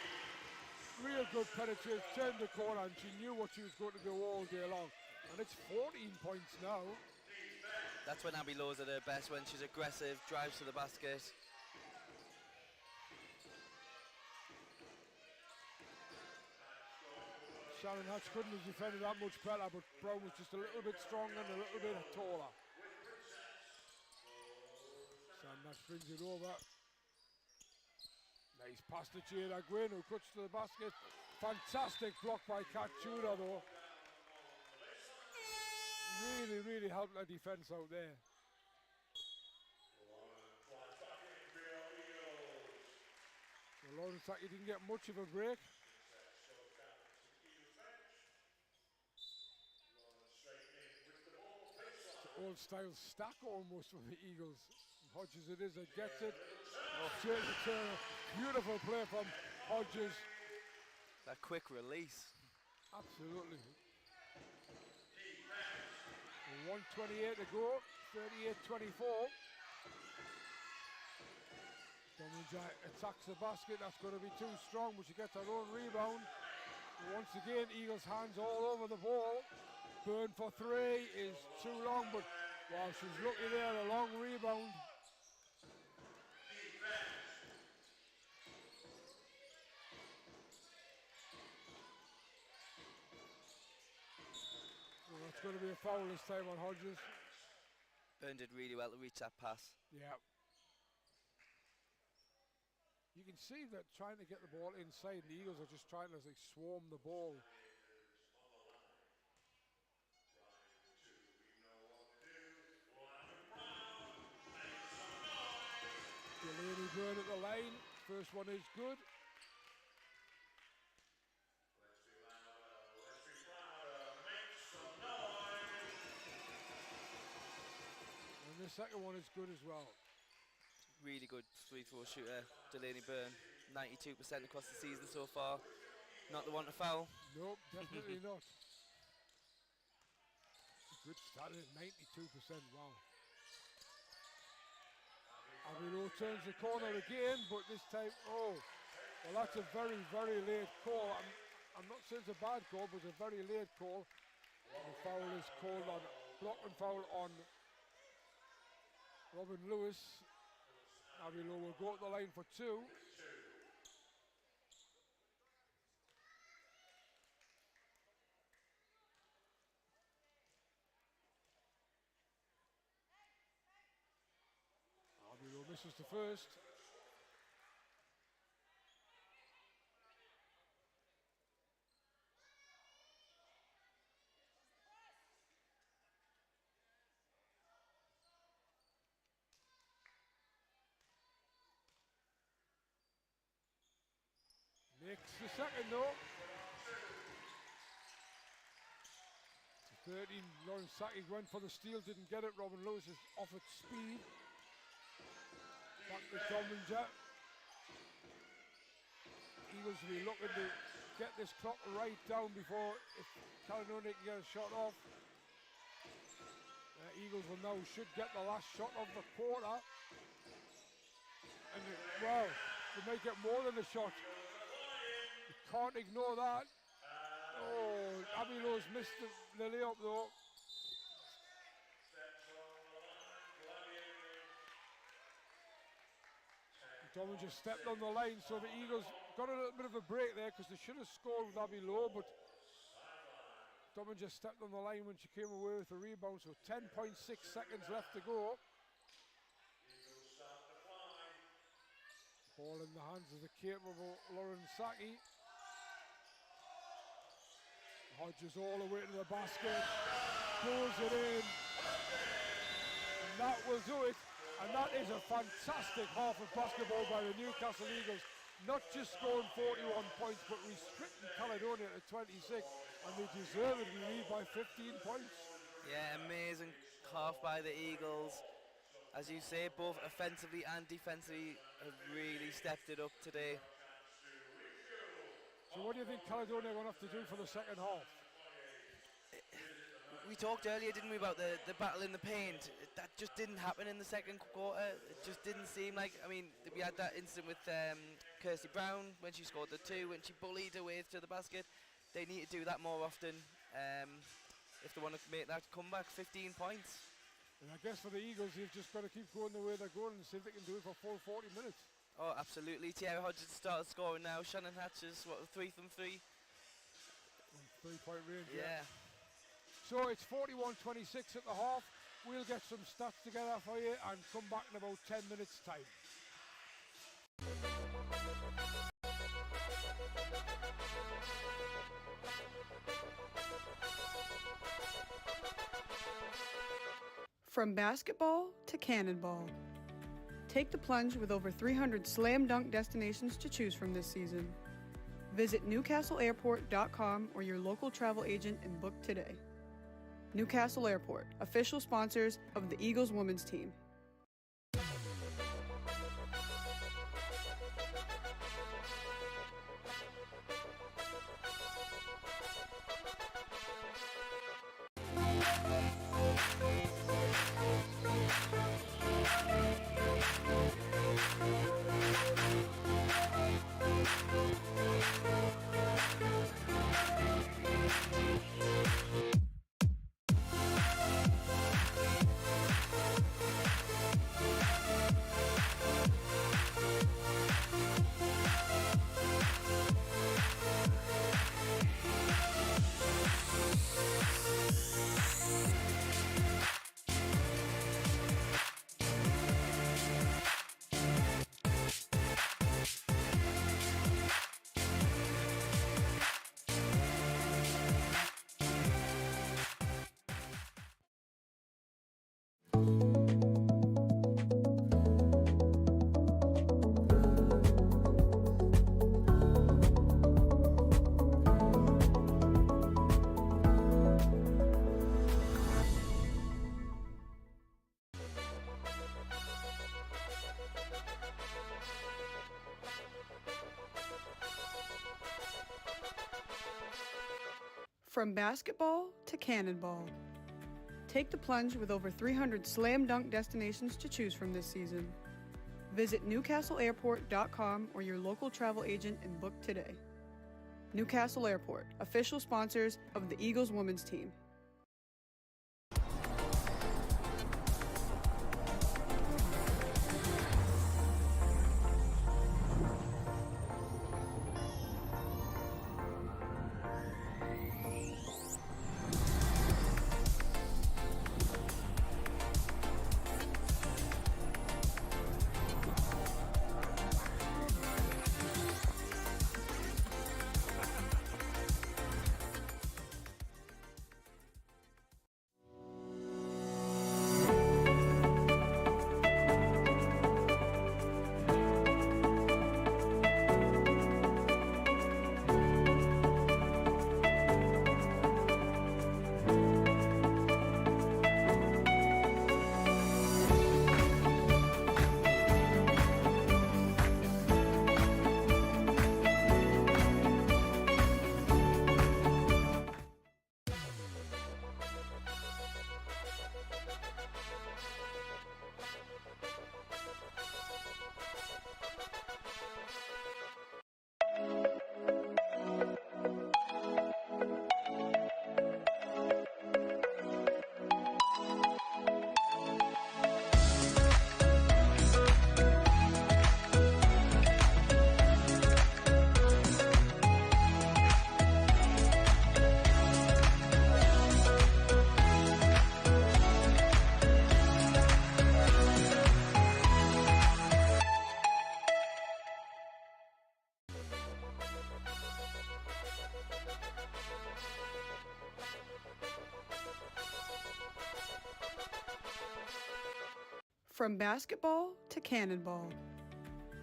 Real good penetration, turned the corner, and she knew what she was going to do all day long. And it's 14 points now. That's when Abby Lowe's at her best, when she's aggressive, drives to the basket. Shannon Hatch couldn't have defended that much better, but Brown was just a little bit stronger and a little bit taller. Shannon Hatch brings it over. Nice pass to Jada Gwynn, who cuts to the basket. Fantastic block by Kat Tudor, though. Really, really helped their defence out there. So Lauren Saki didn't get much of a break. It's an old style stack almost from the Eagles. Hodges it is that gets it. Beautiful play from Hodges. That quick release. Absolutely. 1:28 to go, 38-24. Dominja attacks the basket, that's going to be too strong, but she gets her own rebound. Once again, Eagles' hands all over the ball. Byrne for 3 is too long, but Wow, she's lucky there, a long rebound. Well, that's going to be a foul this time on Hodges. Byrne did really well to reach that pass. Yeah. You can see that trying to get the ball inside, the Eagles are just trying to like, swarm the ball. Delaney Byrne at the line. First one is good. And the second one is good as well. Really good free throw shooter, Delaney Byrne. 92% across the season so far. Not the one to foul. Nope, definitely not. Good start at 92%, wow. Avilo turns the corner again, but this time, oh, well that's a very, very late call. I'm not saying it's a bad call, but it's a very late call. The foul is called on, block and foul on Robin Lewis. Avilo will go to the line for two. Avilo misses the first. Makes the second though. 13, Lauren Saki went for the steal, didn't get it. Robin Lewis is off at speed. Back to Dominger. Eagles will be looking to get this clock right down before if Caledonia can get a shot off. Eagles will now should get the last shot of the quarter. And wow, they might get more than a shot. You can't ignore that. Oh, Abilo's missed the layup though. Dominger stepped on the line, so the Eagles got a little bit of a break there because they should have scored with Abilo, but Dominger stepped on the line when she came away with the rebound, so 10.6 seconds left to go. Ball in the hands of the capable Lauren Saki. Hodges all the way to the basket, goes it in, and that will do it. And that is a fantastic half of basketball by the Newcastle Eagles. Not just scoring 41 points, but restricting Caledonia to 26, and they deservedly lead by 15 points. Yeah, amazing half by the Eagles. As you say, both offensively and defensively have really stepped it up today. So what do you think Caledonia are going to have to do for the second half? We talked earlier, didn't we, about the battle in the paint. That just didn't happen in the second quarter. It just didn't seem like, I mean, we had that incident with Kirsty Brown when she scored the two, when she bullied her way to the basket. They need to do that more often if they want to make that comeback. 15 points. And I guess for the Eagles, you've just got to keep going the way they're going and see if they can do it for full 40 minutes. Oh, absolutely. Tiara Hodges started scoring now. Shannon Hatches, 3 from 3? 3-point range, yeah. So it's 41-26 at the half. We'll get some stats together for you and come back in about 10 minutes' time. From basketball to cannonball. Take the plunge with over 300 slam dunk destinations to choose from this season. Visit newcastleairport.com or your local travel agent and book today. Newcastle Airport, official sponsors of the Eagles women's team. From basketball to cannonball. Take the plunge with over 300 slam dunk destinations to choose from this season. Visit newcastleairport.com or your local travel agent and book today. Newcastle Airport, official sponsors of the Eagles women's team. From basketball to cannonball.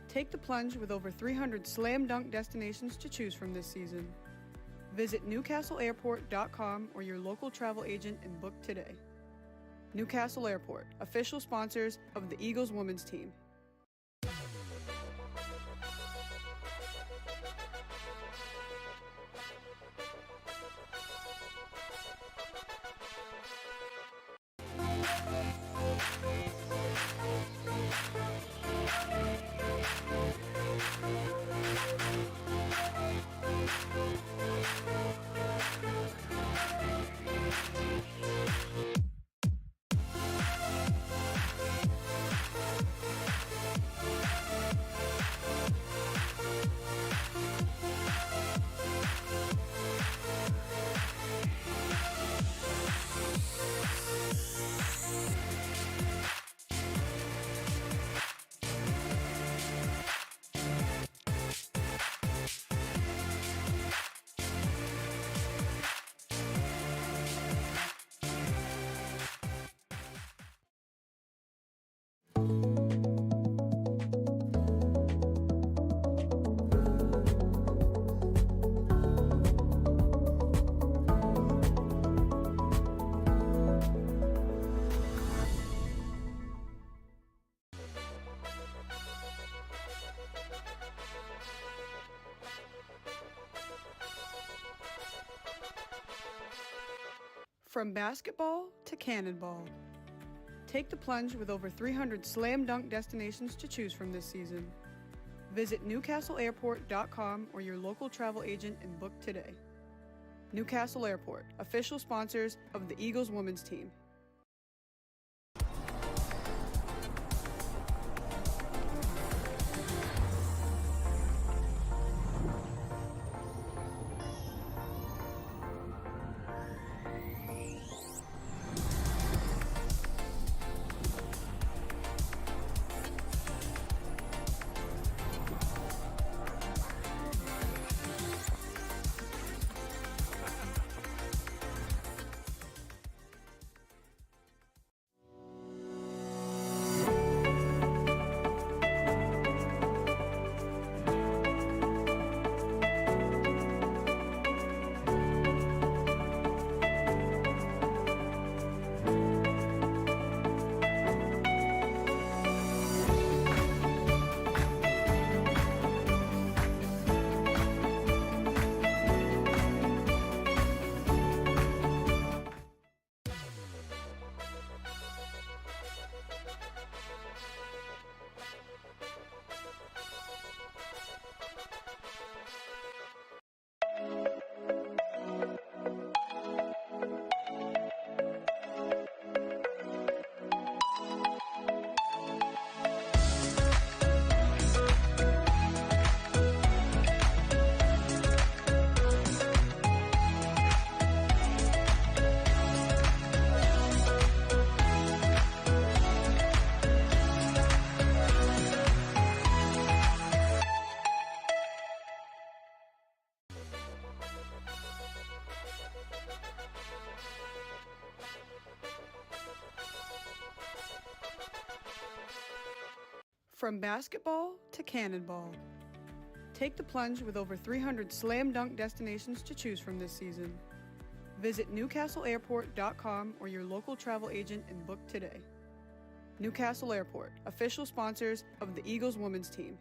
Take the plunge with over 300 slam dunk destinations to choose from this season. Visit newcastleairport.com or your local travel agent and book today. Newcastle Airport, official sponsors of the Eagles women's team. From basketball to cannonball. Take the plunge with over 300 slam dunk destinations to choose from this season. Visit newcastleairport.com or your local travel agent and book today. Newcastle Airport, official sponsors of the Eagles women's team. From basketball to cannonball, take the plunge with over 300 slam dunk destinations to choose from this season. Visit newcastleairport.com or your local travel agent and book today. Newcastle Airport, official sponsors of the Eagles women's team.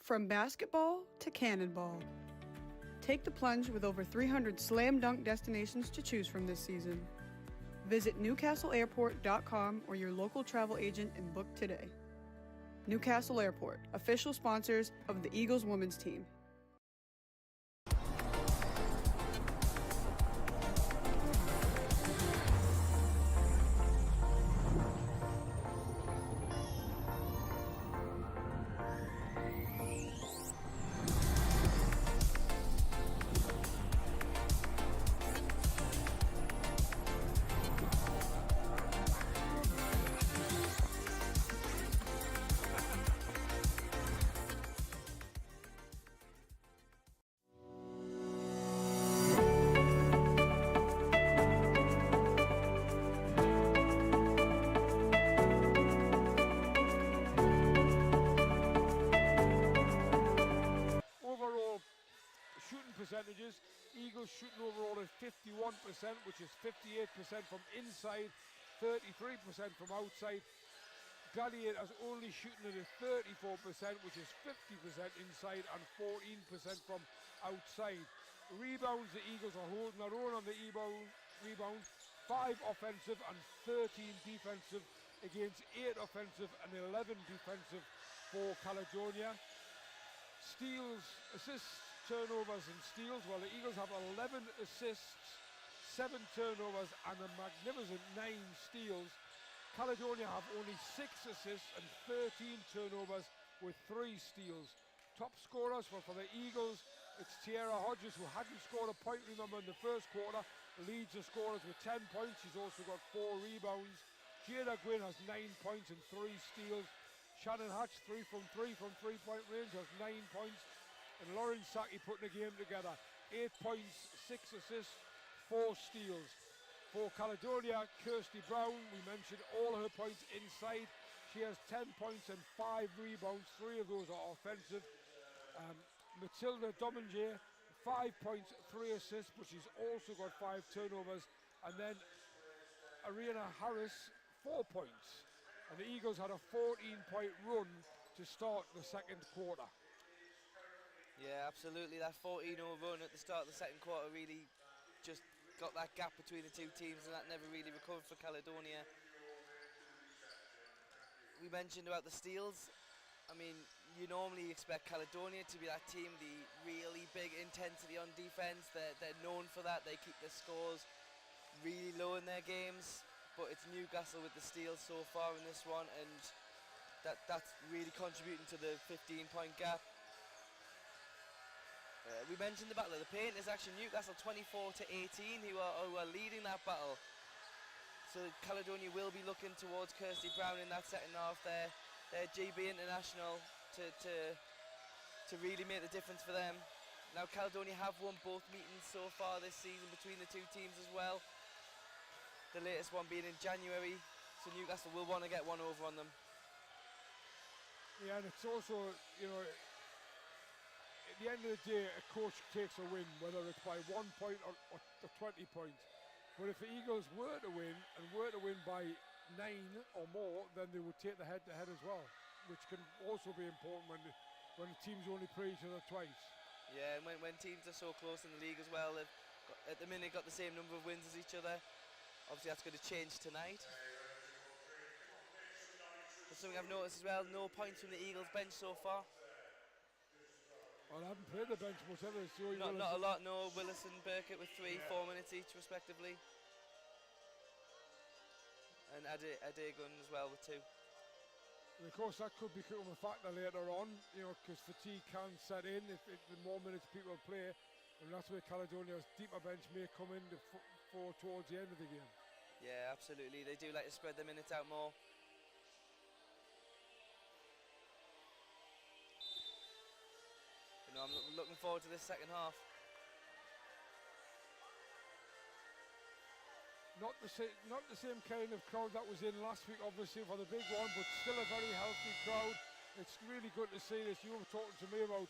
From basketball to cannonball, take the plunge with over 300 slam dunk destinations to choose from this season. Visit newcastleairport.com or your local travel agent and book today. Newcastle Airport, official sponsors of the Eagles women's team. Overall shooting percentages, Eagles shooting overall at 51%, which is 58% from inside, 33% from outside. Gladiators only shooting at a 34%, which is 50% inside and 14% from outside. Rebounds, the Eagles are holding their own on the rebounds, 5 offensive and 13 defensive against 8 offensive and 11 defensive for Caledonia. Steals, assists, turnovers and steals. Well, the Eagles have 11 assists, 7 turnovers and a magnificent 9 steals. Caledonia have only 6 assists and 13 turnovers with 3 steals. Top scorers for the Eagles, it's Tierra Hodges, who hadn't scored a point, remember, in the first quarter. Leads the scorers with 10 points. She's also got 4 rebounds. Jada Gwynn has 9 points and 3 steals. Shannon Hatch, 3 from 3-point range, has 9 points. And Lauren Saki putting the game together. 8 points, 6 assists, 4 steals. For Caledonia, Kirsty Brown, we mentioned all her points inside. She has 10 points and 5 rebounds. 3 of those are offensive. Matilda Dominger, 5 points, 3 assists, but she's also got 5 turnovers. And then Ariana Harris, 4 points. And the Eagles had a 14-point run to start the second quarter. Yeah, absolutely. That 14-0 run at the start of the second quarter really just got that gap between the two teams, and that never really recovered for Caledonia. We mentioned about the steals. I mean, you normally expect Caledonia to be that team, the really big intensity on defense. They're known for that. They keep the scores really low in their games, but it's Newcastle with the steals so far in this one, and that's really contributing to the 15-point gap. We mentioned the Battle of the Paint. It's actually Newcastle 24-18 who are leading that battle. So Caledonia will be looking towards Kirsty Brown in that second half there. Their GB international to really make the difference for them. Now Caledonia have won both meetings so far this season between the two teams as well. The latest one being in January, so Newcastle will want to get one over on them. Yeah, and it's also, you know, at the end of the day, a coach takes a win, whether it's by 1 point or 20 points. But if the Eagles were to win, and were to win by 9 or more, then they would take the head-to-head as well, which can also be important when the teams only play each other twice. Yeah, and when teams are so close in the league as well, they've at the minute got the same number of wins as each other. Obviously that's going to change tonight. But something I've noticed as well, no points from the Eagles bench so far. Well, I haven't played the bench much, have they? Not a lot, no. Willis and Burkett with 4 minutes each respectively. And Adegun as well with 2. And of course that could become a factor later on, you know, because fatigue can set in if the more minutes people play, and that's where Caledonia's deeper bench may come in for towards the end of the game. Yeah, absolutely. They do like to spread the minutes out more. You know, I'm looking forward to this second half. Not the same kind of crowd that was in last week, obviously, for the big one, but still a very healthy crowd. It's really good to see this. You were talking to me about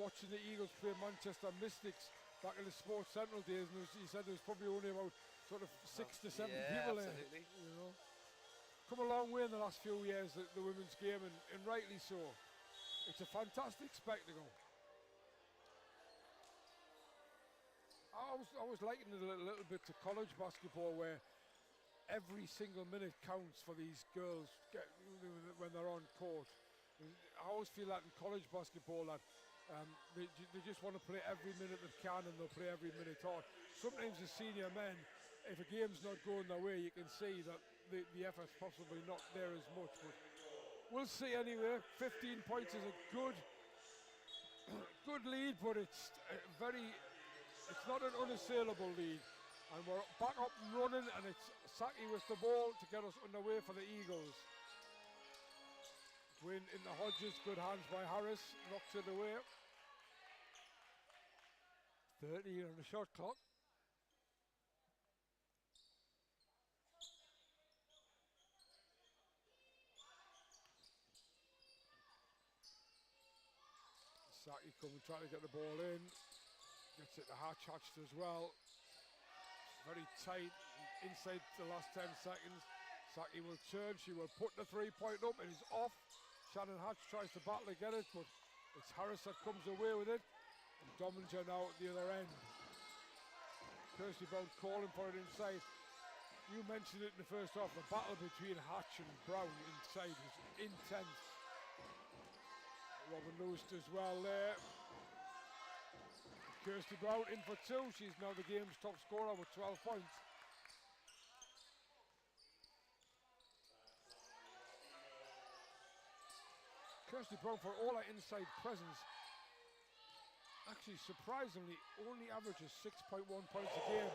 watching the Eagles play Manchester Mystics back in the Sports Central days, and he said there was probably only about sort of 6 to 7 people absolutely. there. You know, come a long way in the last few years, the women's game, and rightly so. It's a fantastic spectacle. I was likening it a little bit to college basketball, where every single minute counts for these girls when they're on court. I always feel that in college basketball, that they just want to play every minute they can, and they'll play every minute hard. Sometimes the senior men, if a game's not going their way, you can see that the effort's possibly not there as much. But we'll see anyway. 15 points is a good lead, but it's not an unassailable lead. And we're back up and running, and it's Saki with the ball to get us underway for the Eagles. Win in the Hodges, good hands by Harris, knocks it away. 30 on the shot clock. Saki coming, trying to get the ball in. Gets it to Hatch, Hatched as well. Very tight, inside the last 10 seconds. Saki will turn, she will put the 3-point up, it is off. Shannon Hatch tries to battle to get it, but it's Harris that comes away with it. And Dominger now at the other end. Kirsty Brown calling for it inside. You mentioned it in the first half, the battle between Hatch and Brown inside was intense. Robin Lewis as well there. Kirsty Brown in for 2. She's now the game's top scorer with 12 points. Kirsty Brown, for all her inside presence, actually surprisingly only averages 6.1 points a game.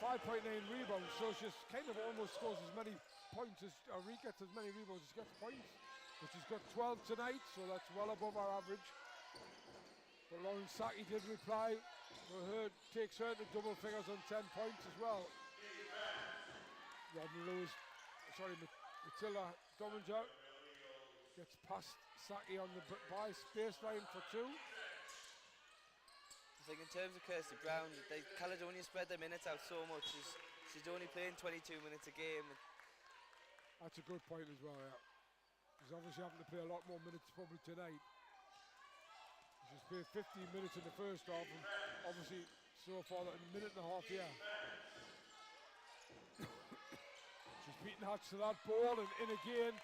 5.9 rebounds, so she's kind of almost scores as many points as, or gets as many rebounds as gets points. But she's got 12 tonight, so that's well above our average. But Lauren Saki did reply, takes her to double figures on 10 points as well. Matilda Dominger gets past Saki on the baseline for 2. I think in terms of Kirsty Brown, Caledonia spread their minutes out so much. She's only playing 22 minutes a game. That's a good point as well, yeah. She's obviously having to play a lot more minutes probably tonight. She's played 15 minutes in the first half, and obviously so far that in a minute and a half here. She's beaten Hatch to that ball and in again.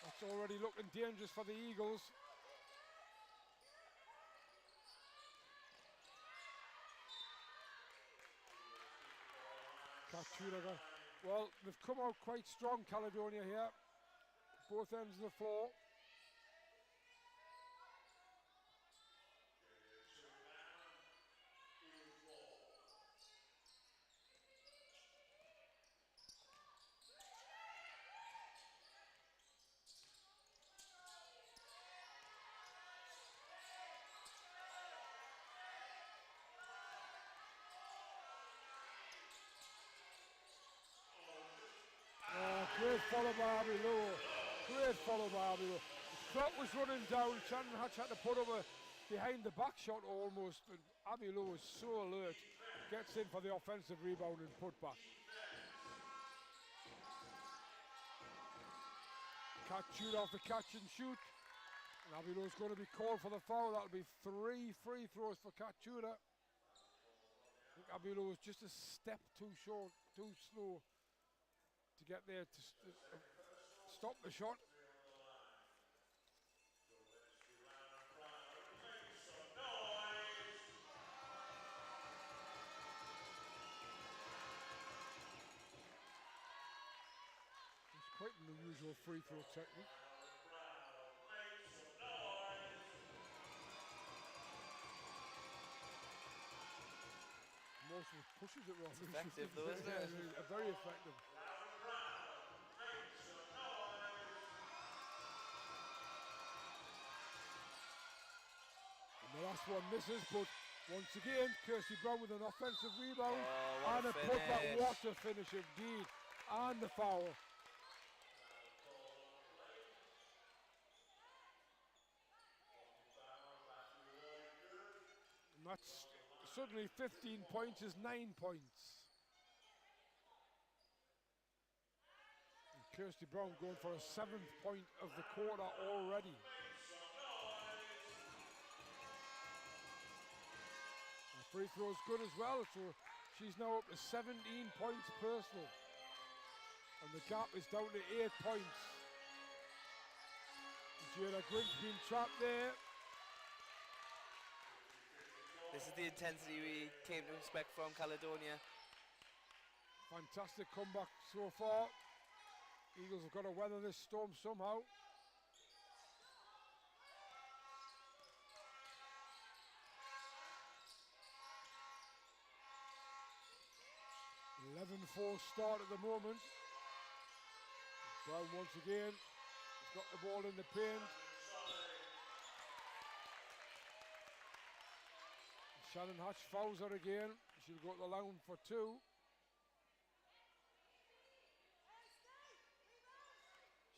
That's already looking dangerous for the Eagles. Well, they've come out quite strong, Caledonia here. Both ends of the floor. follow by Abby Lowe. Great follow by Abby Lowe. The clock was running down. Shannon Hatch had to put up a behind the back shot almost, but Abby Lowe is so alert. Gets in for the offensive rebound and put back. Shoot off the catch and shoot. And Abby Lowe's going to be called for the foul. That'll be 3 free throws for Kat Tudor. I think Abby Lowe was just a step too short, too slow to get there to stop the shot. It's quite an unusual free throw technique. Most of it pushes it wrong. It's effective though, isn't it? Yeah, very effective. And the last one misses, but once again, Kirsty Brown with an offensive rebound and a putback. What a finish indeed. And the foul. And that's suddenly 15 points is 9 points. And Kirsty Brown going for a 7th point of the quarter already. And free throw's good as well, so she's now up to 17 points personal. And the gap is down to 8 points. Jada Gwyn's been trapped there. This is the intensity we came to expect from Caledonia. Fantastic comeback so far. Eagles have got to weather this storm somehow. (11-4) start at the moment. Brown once again. He's got the ball in the paint. Shannon Hatch fouls her again. She'll go to the line for 2.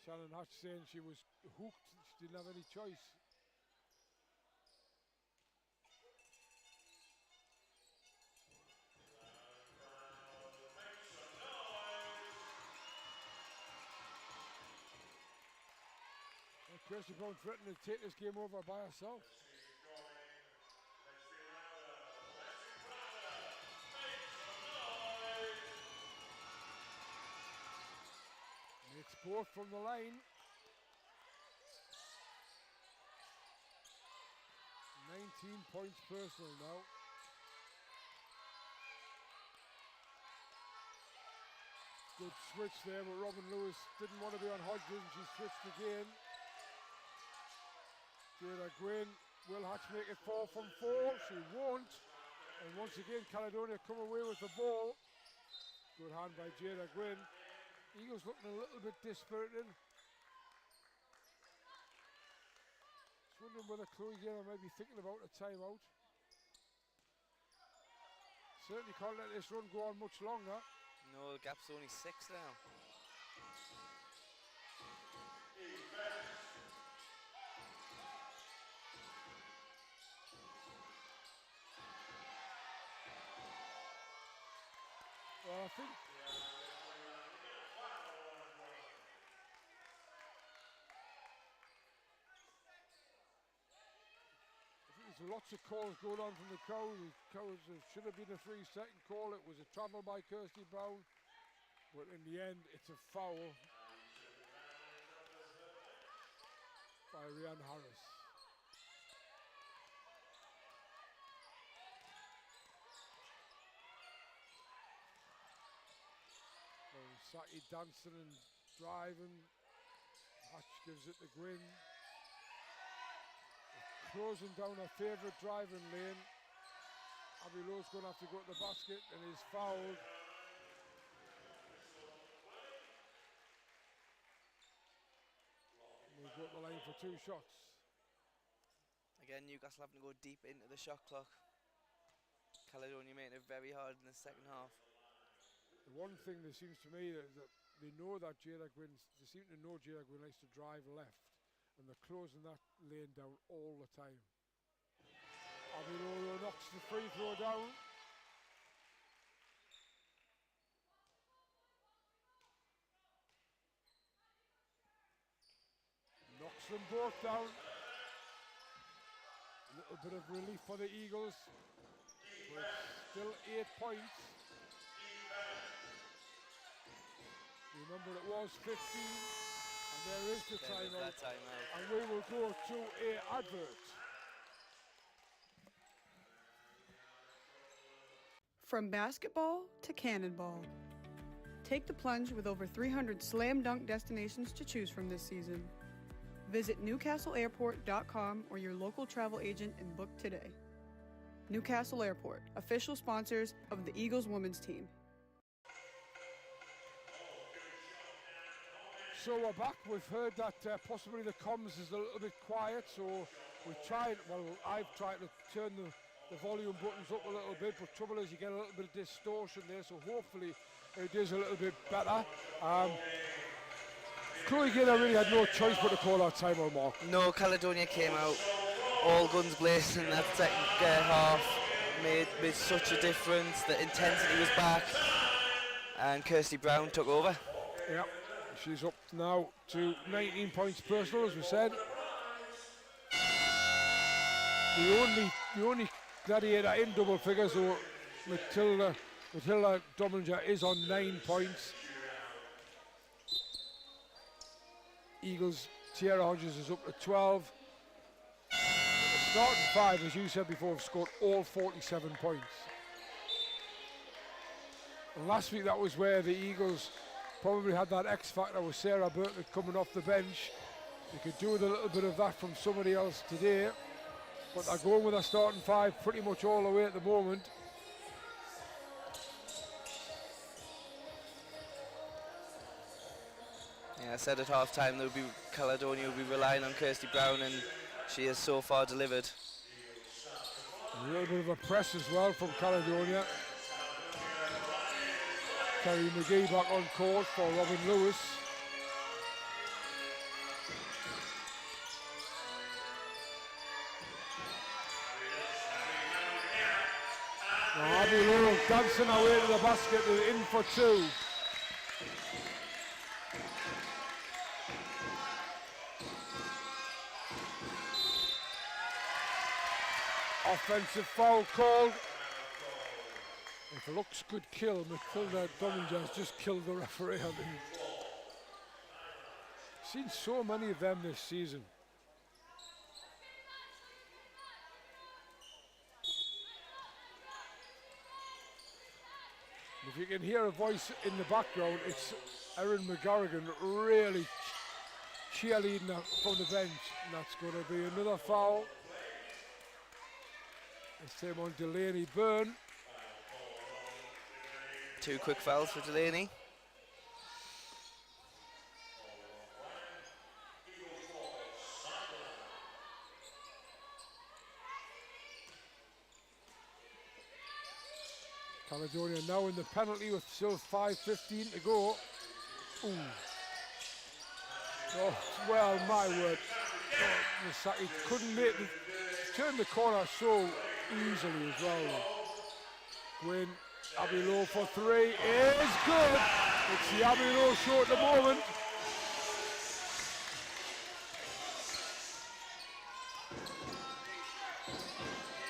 Shannon Hatch saying she was hooked. She didn't have any choice. And Kirsty Brown threatening to take this game over by herself. It's both from the line. 19 points personal now. Good switch there, but Robin Lewis didn't want to be on Hodgins. She switched again. Jada Gwyn, will Hatch make it 4 from 4? She won't. And once again, Caledonia come away with the ball. Good hand by Jada Gwyn. Eagles looking a little bit dispirited. Just wondering whether Chloe Gaynor might be thinking about a timeout. Certainly can't let this run go on much longer. No, the gap's only 6 now. Well, I think there's lots of calls going on from the crowd. It should have been a 3-second call. It was a travel by Kirsty Brown, but in the end, it's a foul by Rianne Harris. Saki dancing and driving. Hatch gives it to Gwyn. Closing down her favourite driving lane. Abby Lowe's going to have to go to the basket and is fouled. We'll go to the line for 2 shots. Again, Newcastle having to go deep into the shot clock. Caledonia making it very hard in the second half. The one thing that seems to me that they know that Jada Gwynn, they seem to know Jada Gwynn likes to drive left, and they're closing that lane down all the time. Abilolo knocks the free throw down. Knocks them both down. A little bit of relief for the Eagles, but still 8 points. Remember, it was 15, and there is the timeout, and we will go to an advert. From basketball to cannonball, take the plunge with over 300 slam dunk destinations to choose from this season. Visit newcastleairport.com or your local travel agent and book today. Newcastle Airport, official sponsors of the Eagles women's team. So we're back. We've heard that possibly the comms is a little bit quiet, so we've tried, well, I've tried to turn the volume buttons up a little bit, but trouble is you get a little bit of distortion there, so hopefully it is a little bit better. Chloe Gaynor really had no choice but to call that timeout, Mark. No, Caledonia came out all guns blazing in that second half, made such a difference. The intensity was back, and Kirsty Brown took over. Yeah, she's up now to 19 points personal, as we said. The only Gladiator in double figures, so Matilda Dominger is on 9 points. Eagles, Tierra Hodges is up to 12. The starting 5, as you said before, have scored all 47 points. And last week that was where the Eagles probably had that X factor with Sarah Burton coming off the bench. You could do with a little bit of that from somebody else today. But they're going with a starting 5 pretty much all the way at the moment. Yeah, I said at half-time Caledonia will be relying on Kirsty Brown, and she has so far delivered. A little bit of a press as well from Caledonia. Kerry McGee back on court for Robin Lewis. Abby Little dancing away to the basket, in for 2. Offensive foul called. If looks could kill, Matilda Dominger has just killed the referee, I think. Seen so many of them this season. If you can hear a voice in the background, it's Erin McGarrigan really cheerleading from the bench, and that's going to be another foul. This time on Delaney Byrne. 2 quick fouls for Delaney. Caledonia now in the penalty with still 5:15 to go. Ooh. Oh, well, my word. Oh, he couldn't make it. Turned the corner so easily as well. Gwynn, Abbey Low for 3 is good. It's the Abbey Low show at the moment.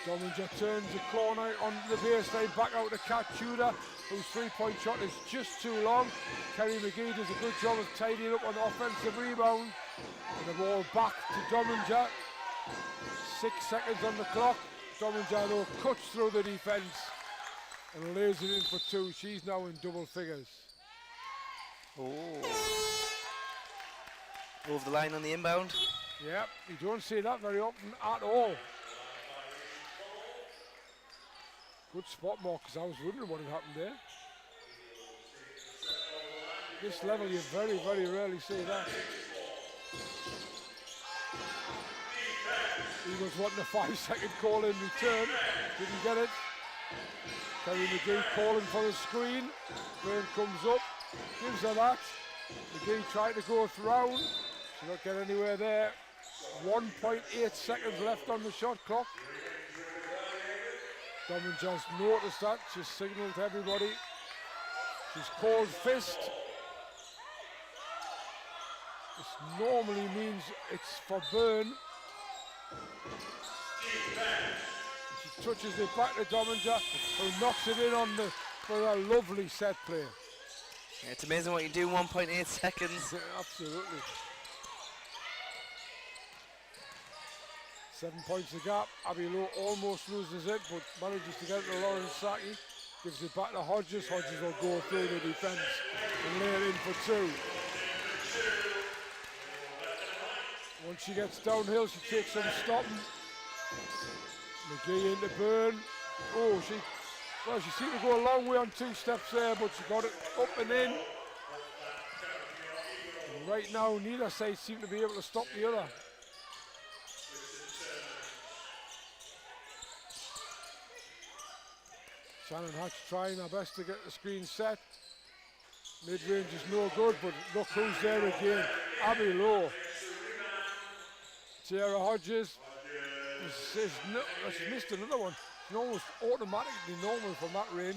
Dominger turns the corner on the baseline, back out to Kat Tudor, whose 3-point shot is just too long. Kerry McGee does a good job of tidying up on the offensive rebound. And the ball back to Dominger. 6 seconds on the clock. Dominger though cuts through the defence and lays it in for 2. She's now in double figures. Oh. Over the line on the inbound. Yep, you don't see that very often at all. Good spot, Mark, because I was wondering what had happened there. This level, you very, very rarely see that. Eagles wanting a 5-second call in return. Didn't get it. Kerry McGee calling for the screen. Byrne comes up. Gives her that. McGee tried to go round. She not get anywhere there. 1.8 seconds left on the shot clock. Domin just noticed that. She signalled to everybody. She's called fist. This normally means it's for burn. She touches it back to Dominger, who knocks it in on for a lovely set play. Yeah, it's amazing what you do in 1.8 seconds. Absolutely. 7 points the gap. Abby Lowe almost loses it, but manages to get it to Lauren Saki. Gives it back to Hodges. Hodges will go through the defence and lay it in for two. Once she gets downhill, she takes some stopping. McGee into burn. Oh, she seemed to go a long way on 2 steps there, but she got it up and in. And right now, neither side seem to be able to stop the other. Shannon Hatch trying her best to get the screen set. Mid-range is no good, but look who's there again. Abby Lowe. Tara Hodges. She's missed another one. She's almost automatically normal from that range.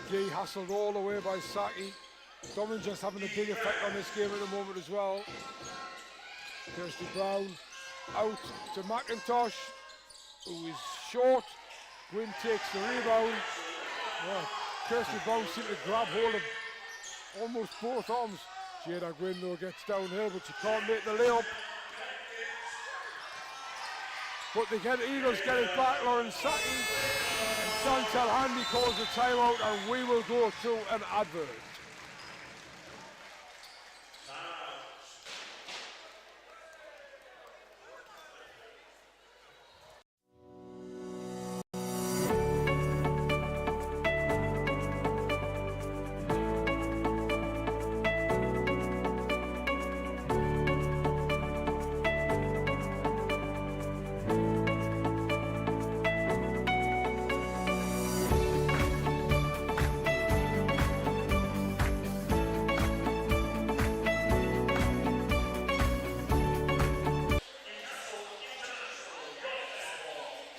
McGee hassled all the way by Saki. Domin just having a big effect on this game at the moment as well. Kirsty Brown out to McIntosh, who is short. Gwynn takes the rebound. Yeah, Kirsty Brown seemed to grab hold of almost both arms. Jada Gwynn though gets downhill, but she can't make the layup. But the Eagles get it back. Lauren Saki and Chantal Handy calls the timeout, and we will go to an advert.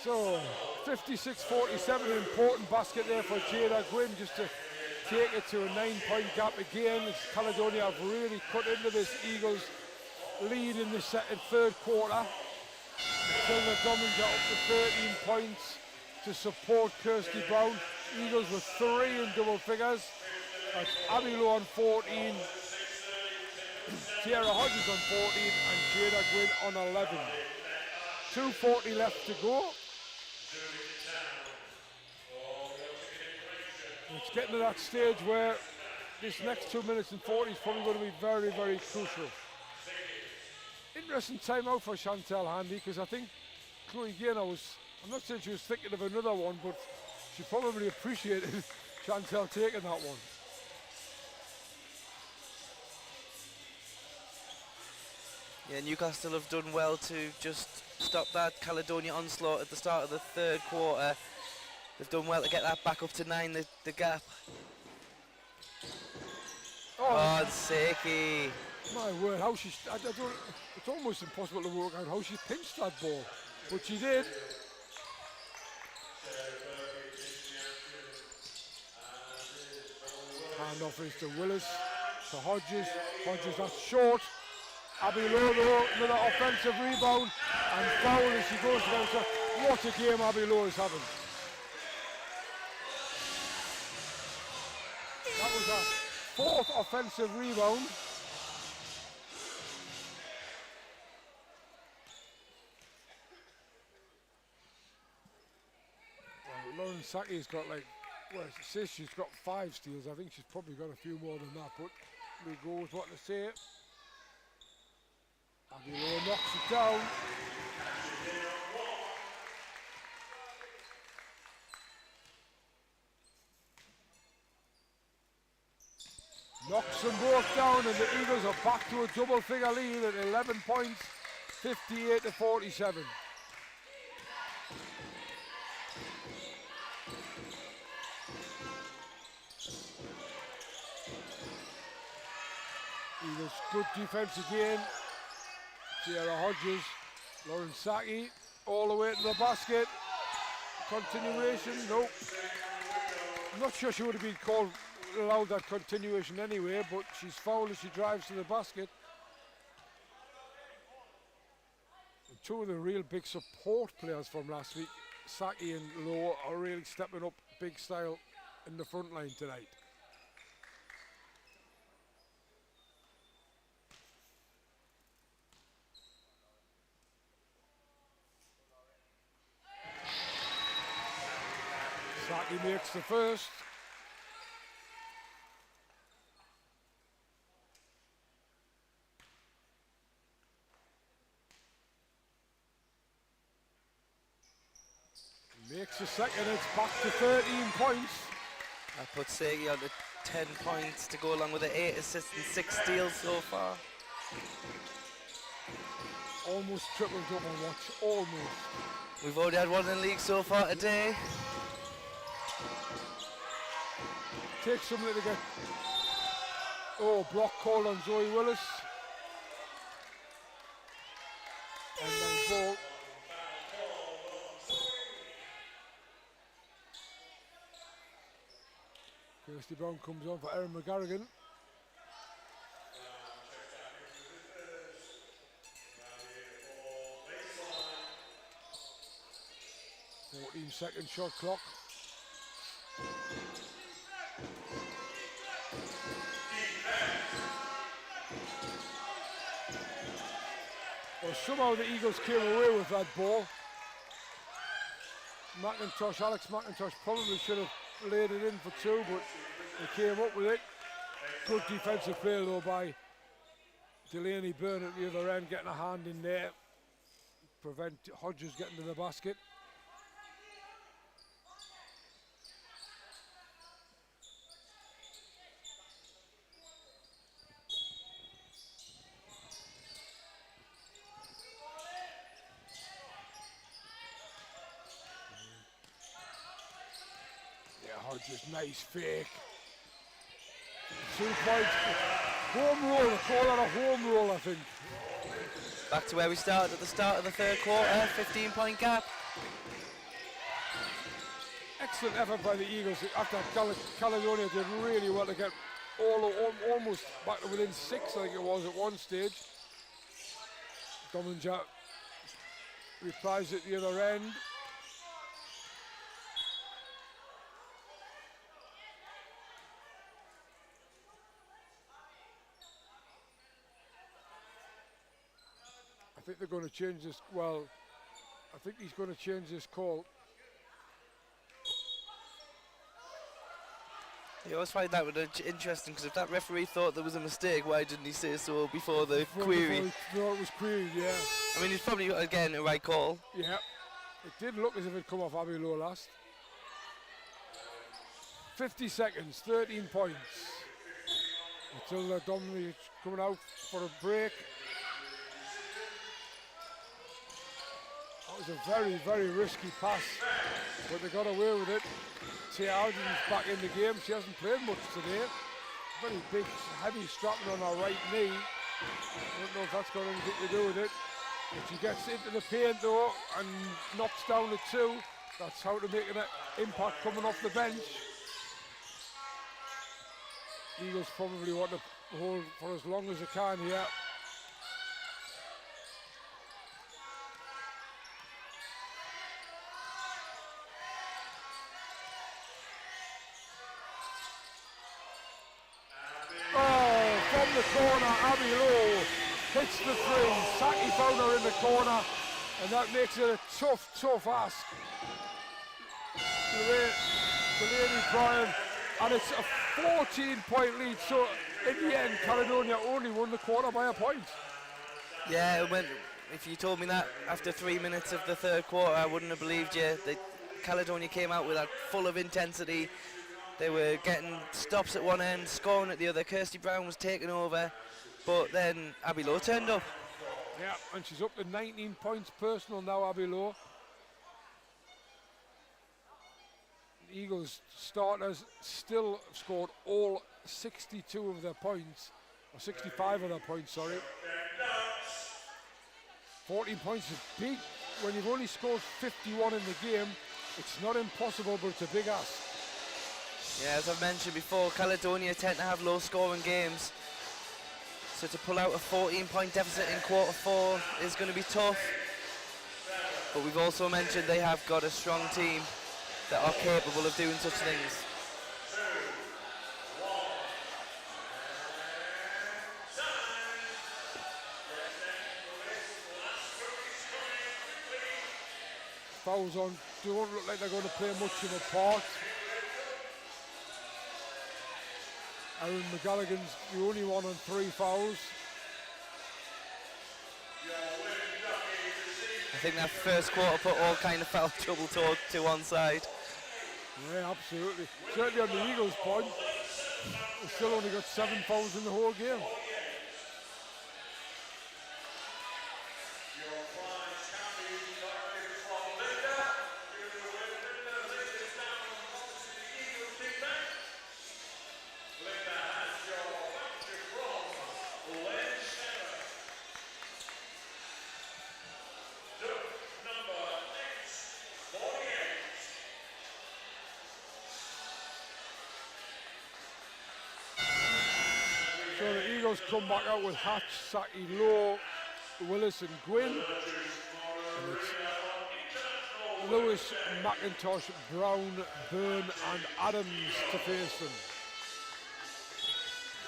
So 56-47, an important basket there for Jada Gwynn just to take it to a 9-point gap again. Caledonia have really cut into this Eagles lead in the third quarter. Matilda Dominger up to 13 points to support Kirsty Brown. Eagles with 3 in double figures. That's Abby Lowe on 14, Tara Hodges on 14 and Jada Gwynn on 11. 2:40 left to go. It's getting to that stage where this next 2 minutes and 40 is probably going to be very, very crucial. Interesting timeout for Chantal Handy, because I think Chloe Gaynor I'm not saying she was thinking of another one, but she probably appreciated Chantal taking that one. Yeah, Newcastle have done well to just stop that Caledonia onslaught at the start of the third quarter. They've done well to get that back up to 9, the gap. Oh, Seki. My word, how she, it's almost impossible to work out how she pinched that ball, but she did. Handoff is to Willis, to Hodges. Hodges, that's short. Abby Lowe though, another offensive rebound and foul as she goes down. So what a game Abby Lowe is having. That was a 4th offensive rebound. Well, Lauren Saki's got she says she's got 5 steals. I think she's probably got a few more than that, but we go with what they say. Abby Lowe knocks it down. Knocks them both down, and the Eagles are back to a double-figure lead at 11 points, 58-47. Eagles good defence again. Sierra Hodges, Lauren Saki, all the way to the basket. Continuation, nope. I'm not sure she would have been allowed that continuation anyway, but she's fouled as she drives to the basket. And two of the real big support players from last week, Saki and Lowe, are really stepping up big style in the front line tonight. Saki makes the first. Makes the second, it's back to 13 points. I put Sagi on to 10 points to go along with the 8 assists and 6 steals so far. Almost triple double watch, almost. We've already had one in the league so far today. Takes something to get. Oh, block call on Zoe Willis. And then ball. Kirsty Brown comes on for Erin McGarrigan. Second shot clock. Well, somehow the Eagles came away with that ball. Alex McIntosh probably should have laid it in for two, but they came up with it. Good defensive play though by Delaney Byrne at the other end, getting a hand in there. Prevent Hodges getting to the basket. Hodges, nice fake. 2 points. Home roll, they call that a home roll, I think. Back to where we started at the start of the third quarter, 15-point gap. Excellent effort by the Eagles. After Caledonia did really well to get almost back to within 6, I think it was at one stage. Dominja replies at the other end. I think they're going to change this. Well, I think he's going to change this call. I always find that interesting, because if that referee thought there was a mistake, why didn't he say so before the query? Before he thought it was queried, yeah. I mean, it's probably, again, a right call. Yeah, it did look as if it come off Abby Lowe last. 50 seconds, 13 points. Until Dominic coming out for a break. That was a very, very risky pass, but they got away with it. Tia Alden's back in the game. She hasn't played much today. Very big, heavy strapping on her right knee. I don't know if that's got anything to do with it. If she gets into the paint though and knocks down the 2, that's how to make an impact coming off the bench. Eagles probably want to hold for as long as they can here. The corner, Abby Lowe hits the 3. Saki found her in the corner, and that makes it a tough ask. Delaney Bryan, and it's a 14-point lead. So in the end, Caledonia only won the quarter by a point. Yeah, if you told me that after 3 minutes of the third quarter, I wouldn't have believed you. Caledonia came out with that full of intensity. They were getting stops at one end, scoring at the other. Kirsty Brown was taking over, but then Abby Lowe turned up. Yeah, and she's up to 19 points personal now, Abby Lowe. The Eagles starters still scored all 62 of their points, Or 65 of that points, sorry. 14 points is big. When you've only scored 51 in the game, it's not impossible, but it's a big ask. Yeah, as I've mentioned before, Caledonia tend to have low scoring games. So to pull out a 14-point deficit in quarter 4 is going to be tough. But we've also mentioned they have got a strong team that are capable of doing such things. Fouls on, don't look like they're going to play much of a part. Aaron McGalligan's the only one on 3 fouls. I think that first quarter put all kind of foul trouble to one side. Yeah, absolutely. Certainly on the Eagles' point, they've still only got 7 fouls in the whole game. So the Eagles come back out with Hatch, Saki, Lowe, Willis and Gwynn. And it's Lewis, McIntosh, Brown, Byrne and Adams to face them.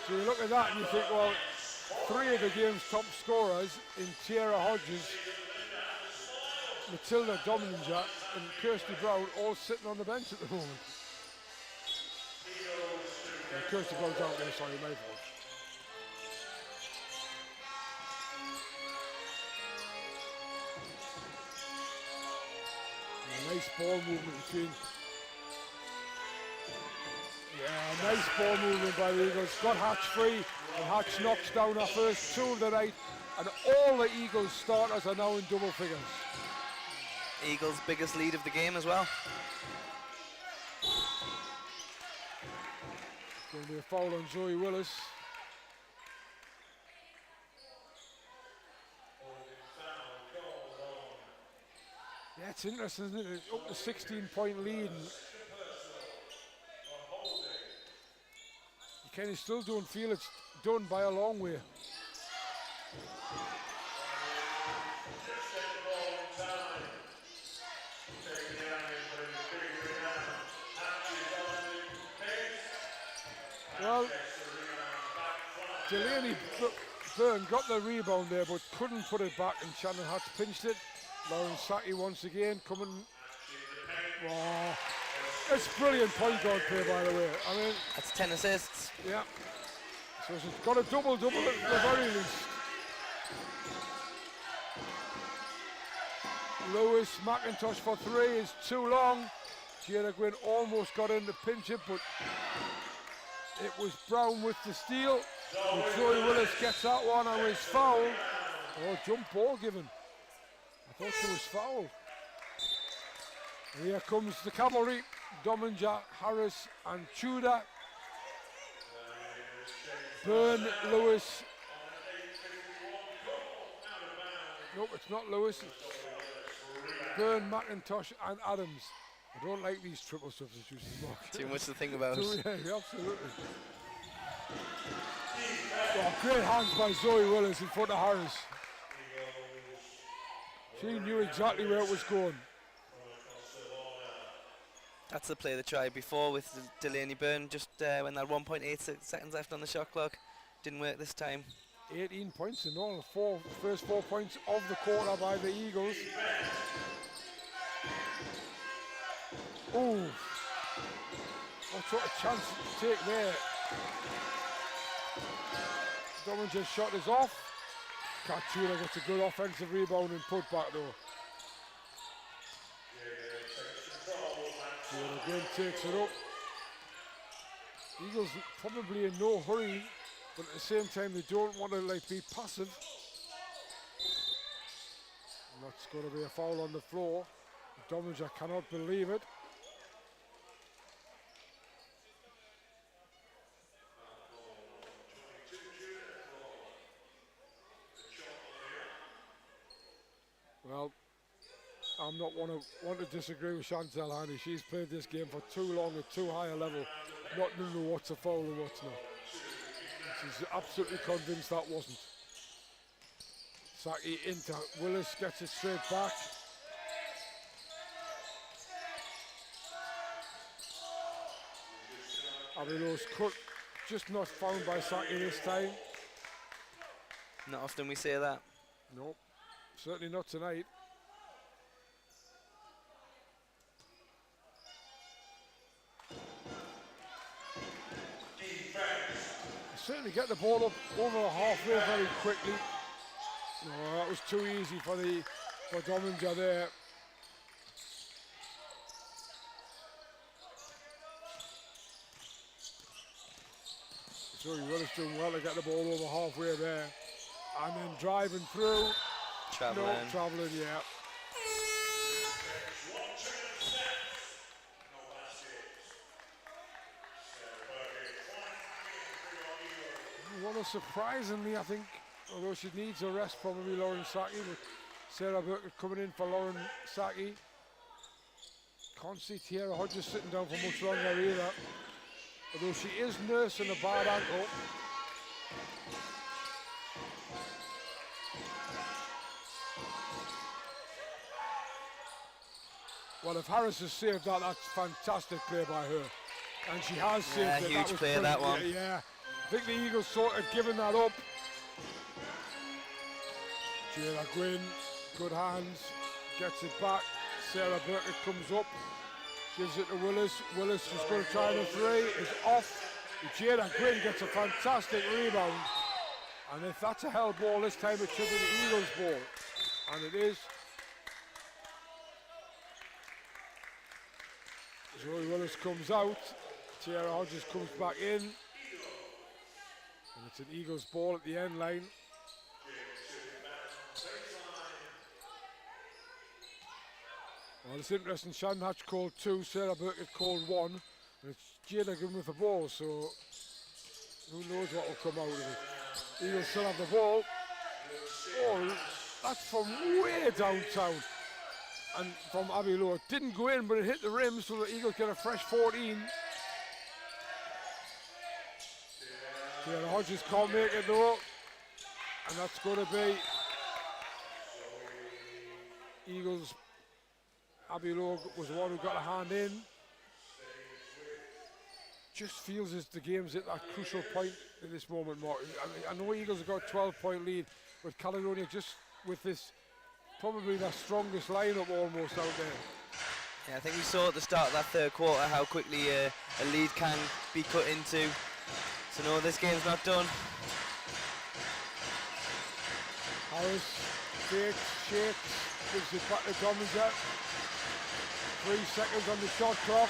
So you look at that and you think, well, 3 of the game's top scorers in Tierra Hodges, Matilda Dominger and Kirsty Brown all sitting on the bench at the moment. Kirsty Brown's out there, sorry, my fault. Nice ball movement between. Yeah, nice ball movement by the Eagles. Got Hatch free, and Hatch knocks down our first 2 of the night, and all the Eagles starters are now in double figures. Eagles' biggest lead of the game as well. Going to be a foul on Zoe Willis. Yeah, it's interesting, isn't it? It's up to 16-point lead. And you kind of still don't feel it's done by a long way. Well, Delaney Byrne got the rebound there, but couldn't put it back, and Shannon Hatch pinched it. Lauren Saki once again coming. Oh, it's brilliant point guard play, by the way. I mean, that's 10 assists. Yeah. So she's got a double-double at the very least. Lewis McIntosh for 3 is too long. Tierra Gwynn almost got in to pinch it, but it was Brown with the steal. And Zoe Willis gets that one and is fouled. Oh, jump ball given. I thought she was fouled. And here comes the cavalry. Dominger, Harris and Tudor. Byrne, Lewis. Nope, it's not Lewis. It's Byrne, McIntosh and Adams. I don't like these triple substitutions, Mark. Too much to think about. Yeah, absolutely. Oh, great hands by Zoe Willis in front of Harris. She knew exactly where it was going. That's the play they tried before with Delaney Byrne, just when there were 1.8 seconds left on the shot clock. Didn't work this time. 18 points in all, first 4 points of the quarter by the Eagles. Ooh, what sort of chance to take there. Dominger's shot is off. Katula gets a good offensive rebound and put back though. And again takes it up. Eagles probably in no hurry, but at the same time they don't want to be passive. And that's going to be a foul on the floor. Dominger cannot believe it. Well, I'm not one to disagree with Chantal Handy. She's played this game for too long at too high a level, not to know what's a foul and what's not. She's absolutely convinced that wasn't. Saki into Willis, gets it straight back. Abilo's cut, just not found by Saki this time. Not often we say that. Nope, certainly not tonight. Certainly get the ball up over halfway very quickly. No, that was too easy for Dominger there. So he was doing well to get the ball over halfway there. And then driving through. Travelling. No, travelling, yeah. Well, surprisingly, I think, although she needs a rest, probably Lauren Saki, but Sarah Burkett coming in for Lauren Saki. Can't see Tiara Hodges sitting down for much longer either, although she is nursing a bad ankle. Well, if Harris has saved that, that's fantastic play by her. And she has saved it. Huge play, that one. Yeah. I think the Eagles sort of given that up. Jayla Gwynn, good hands, gets it back. Sarah Burkett comes up, gives it to Willis. Willis is going to try the three, is off. Jayla Gwynn gets a fantastic rebound. And if that's a held ball this time, it should be the Eagles' ball. And it is. Zoe Willis comes out. Tiara Hodges comes back in. And it's an Eagles ball at the end line. Well, it's interesting. Shannon Hatch called 2, Sarah Burkett called 1. And it's Jada Gunn with the ball, so who knows what will come out of it. Eagles still have the ball. Oh, that's from way downtown. And from Abbey Lowe. It didn't go in, but it hit the rim, so the Eagles get a fresh 14. Yeah, the Hodges can't make it though. And that's going to be Eagles. Abbey Lowe was the one who got a hand in. Just feels as the game's at that crucial point in this moment, Mark. I know Eagles have got a 12-point lead, but Caledonia just with this, probably their strongest lineup almost out there. Yeah, I think we saw at the start of that third quarter how quickly a lead can be cut into. So no, this game's not done. Harris fakes, shakes, gives it back to Dominger. 3 seconds on the shot clock.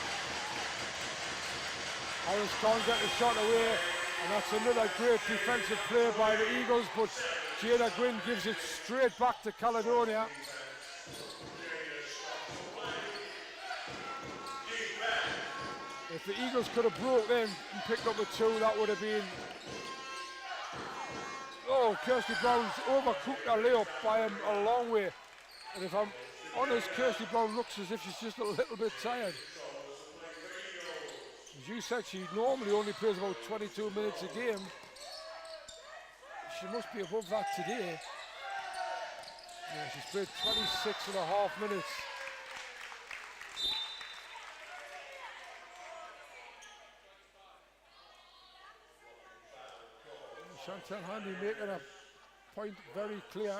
Harris can't get the shot away, and that's another great defensive play by the Eagles, but Jada Gwynn gives it straight back to Caledonia. If the Eagles could have broke them and picked up a 2, that would have been... Oh, Kirsty Brown's overcooked her layup by a long way. And if I'm honest, Kirsty Brown looks as if she's just a little bit tired. As you said, she normally only plays about 22 minutes a game. She must be above that today. Yeah, she's played 26 and a half minutes. Chantal Handy making a point very clear.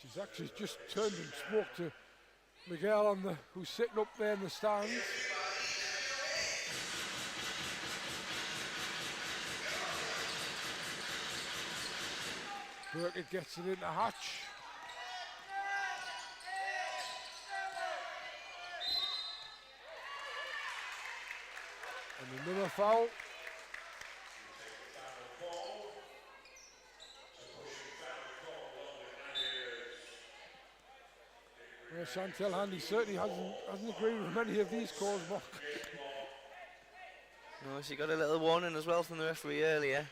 She's actually just turned and spoke to Miguel who's sitting up there in the stands. Burkett gets it into Hatch. And another foul. Well, Chantal Handy certainly hasn't agreed with many of these calls, Mark. No, she got a little warning as well from the referee earlier,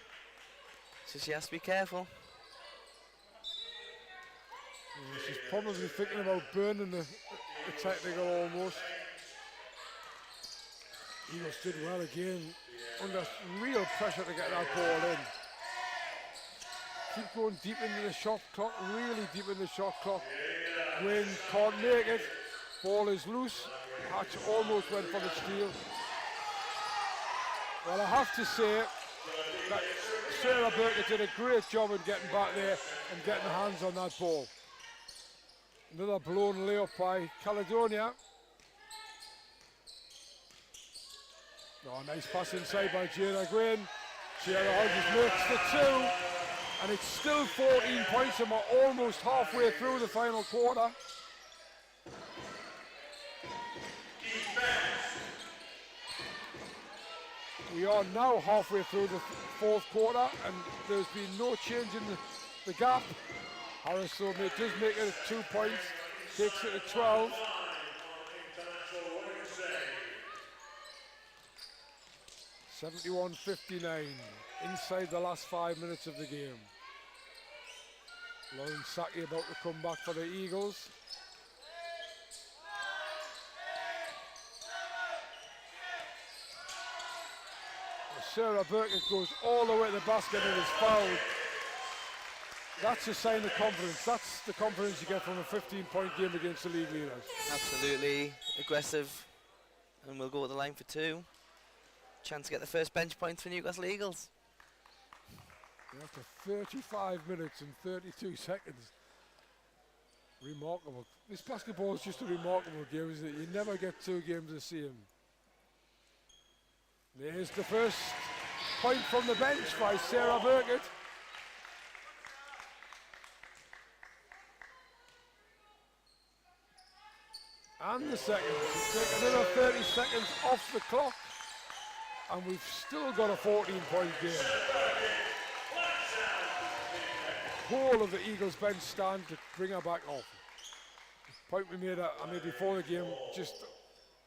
so she has to be careful. She's probably thinking about burning the technical almost. Eagles did well again, under real pressure to get that ball in. Keep going deep into the shot clock, really deep in the shot clock. Wayne can't make it. Ball is loose. Hatch almost went for the steal. Well, I have to say that Sarah Burkett did a great job in getting back there and getting hands on that ball. Another blown layup by Caledonia. Oh, nice pass inside by Jada Gwynn. Jada Hodges makes the two, and it's still 14 points, and we're almost halfway through the final quarter. We are now halfway through the fourth quarter, and there's been no change in the gap. Harris so does make it 2 points, takes it to 12. (71-59) inside the last 5 minutes of the game. Lauren Saki about to come back for the Eagles. Sarah Burkett goes all the way to the basket and is fouled. That's a sign of confidence. That's the confidence you get from a 15-point game against the league leaders. Absolutely aggressive, and we'll go to the line for two. Chance to get the first bench points for Newcastle Eagles. After 35 minutes and 32 seconds. Remarkable. This basketball is just a remarkable game, isn't it? You never get two games the same. There's the first point from the bench by Sarah Burkett. And the second. Take another 30 seconds off the clock. And we've still got a 14-point game. Whole of the Eagles bench stand to bring her back off. The point we made before the game, just,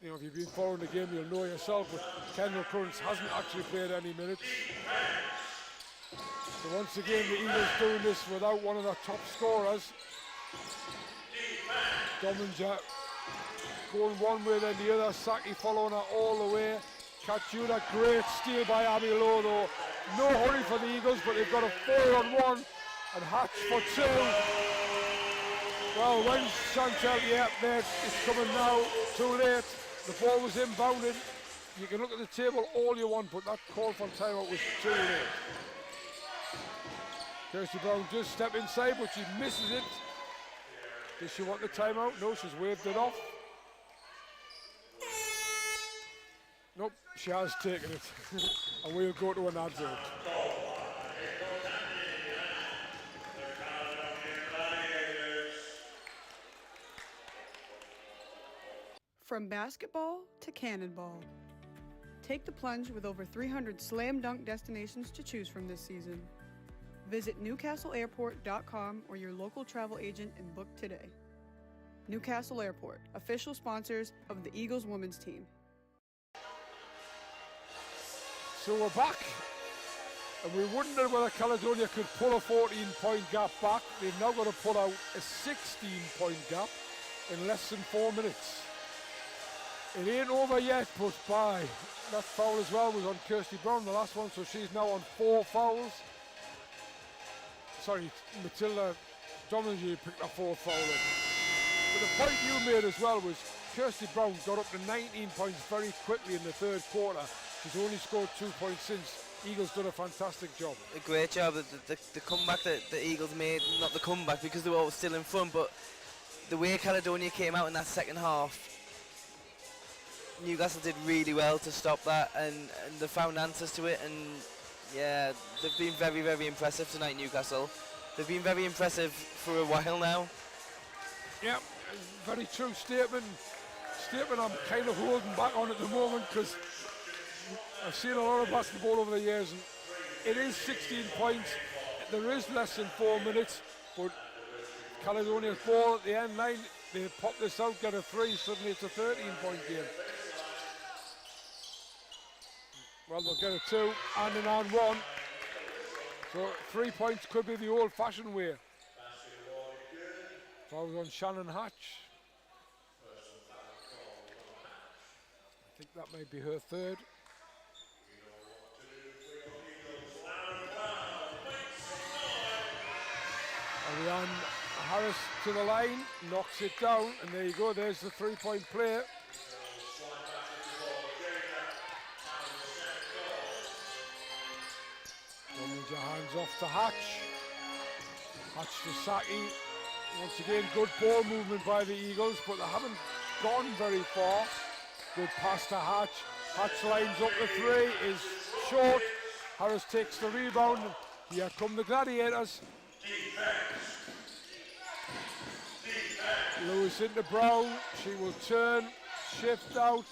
you know, if you've been following the game, you'll know yourself, but Kendall Currents hasn't actually played any minutes. So once again, the Eagles doing this without one of their top scorers. Dominger going one way then the other, Saki following her all the way. Kachuda, great steal by Abby Lowe though. No hurry for the Eagles, but they've got a 4-on-1 and Hatch for two. Well, when Chantel, yeah, there, it's coming now, too late. The ball was inbounded. You can look at the table all you want, but that call for timeout was too late. Kirsty Brown does step inside, but she misses it. Does she want the timeout? No, she's waved it off. Nope, she has taken it. And we'll go to an advert. From basketball to cannonball. Take the plunge with over 300 slam dunk destinations to choose from this season. Visit newcastleairport.com or your local travel agent and book today. Newcastle Airport, official sponsors of the Eagles women's team. So we're back, and we wondered whether Caledonia could pull a 14-point gap back. They've now got to pull out a 16-point gap in less than 4 minutes. It ain't over yet, but by that foul as well was on Kirsty Brown, the last one, so she's now on 4 fouls. Sorry, Matilda Dominger picked her 4th foul in. But the point you made as well was Kirsty Brown got up to 19 points very quickly in the 3rd quarter. She's only scored 2 points since. Eagles done a fantastic job. A great job. The comeback that the Eagles made, not the comeback because they were still in front, but the way Caledonia came out in that second half, Newcastle did really well to stop that, and they found answers to it, and yeah, they've been very, very impressive tonight, Newcastle. They've been very impressive for a while now. Yeah, very true statement. I'm kind of holding back on at the moment because I've seen a lot of basketball over the years, and it is 16 points. There is less than 4 minutes, but Caledonia's ball at the end line, they pop this out, get a 3, suddenly it's a 13-point game. Well, they'll get a 2 and an and 1. So 3 points could be the old-fashioned way. Foul on Shannon Hatch. I think that might be her third. Ariane Harris to the line, knocks it down, and there you go, there's the 3-point play. Hands off to Hatch. Hatch to Saki. Once again, good ball movement by the Eagles, but they haven't gone very far. Good pass to Hatch. Hatch lines up the three, is short. Harris takes the rebound. Here come the Gladiators. Lewis into Brown. She will turn, shift out.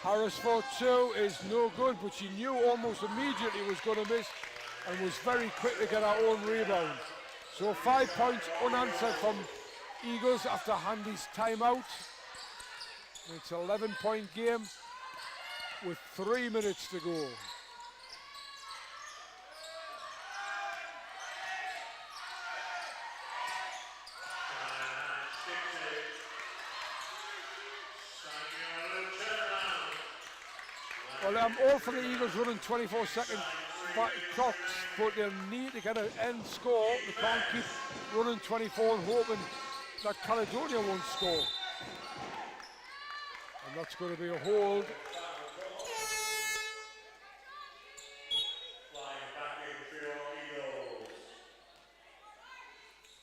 Harris for two is no good, but she knew almost immediately was going to miss and was very quick to get her own rebound. So 5 points unanswered from Eagles after Handy's timeout. It's an 11-point game with 3 minutes to go. Well, I'm all for the Eagles running 24-second clocks, but they'll need to get an end score. They can't keep running 24 and hoping that Caledonia won't score. And that's going to be a hold.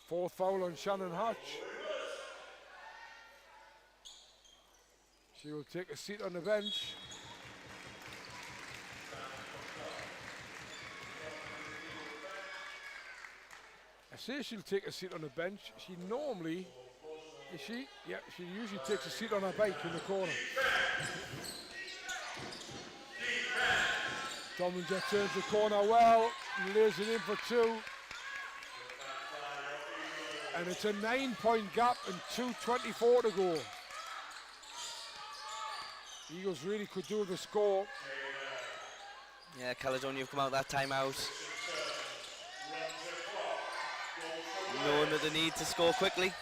Fourth foul on Shannon Hatch. She will take a seat on the bench. I say she'll take a seat on the bench. She normally, is she? Yeah, she usually takes a seat on her bike in the corner. Dominger turns the corner well, lays it in for two. And it's a 9-point gap and 2:24 to go. Eagles really could do the score. Yeah, Caledonia have come out that timeout, knowing that they need to score quickly.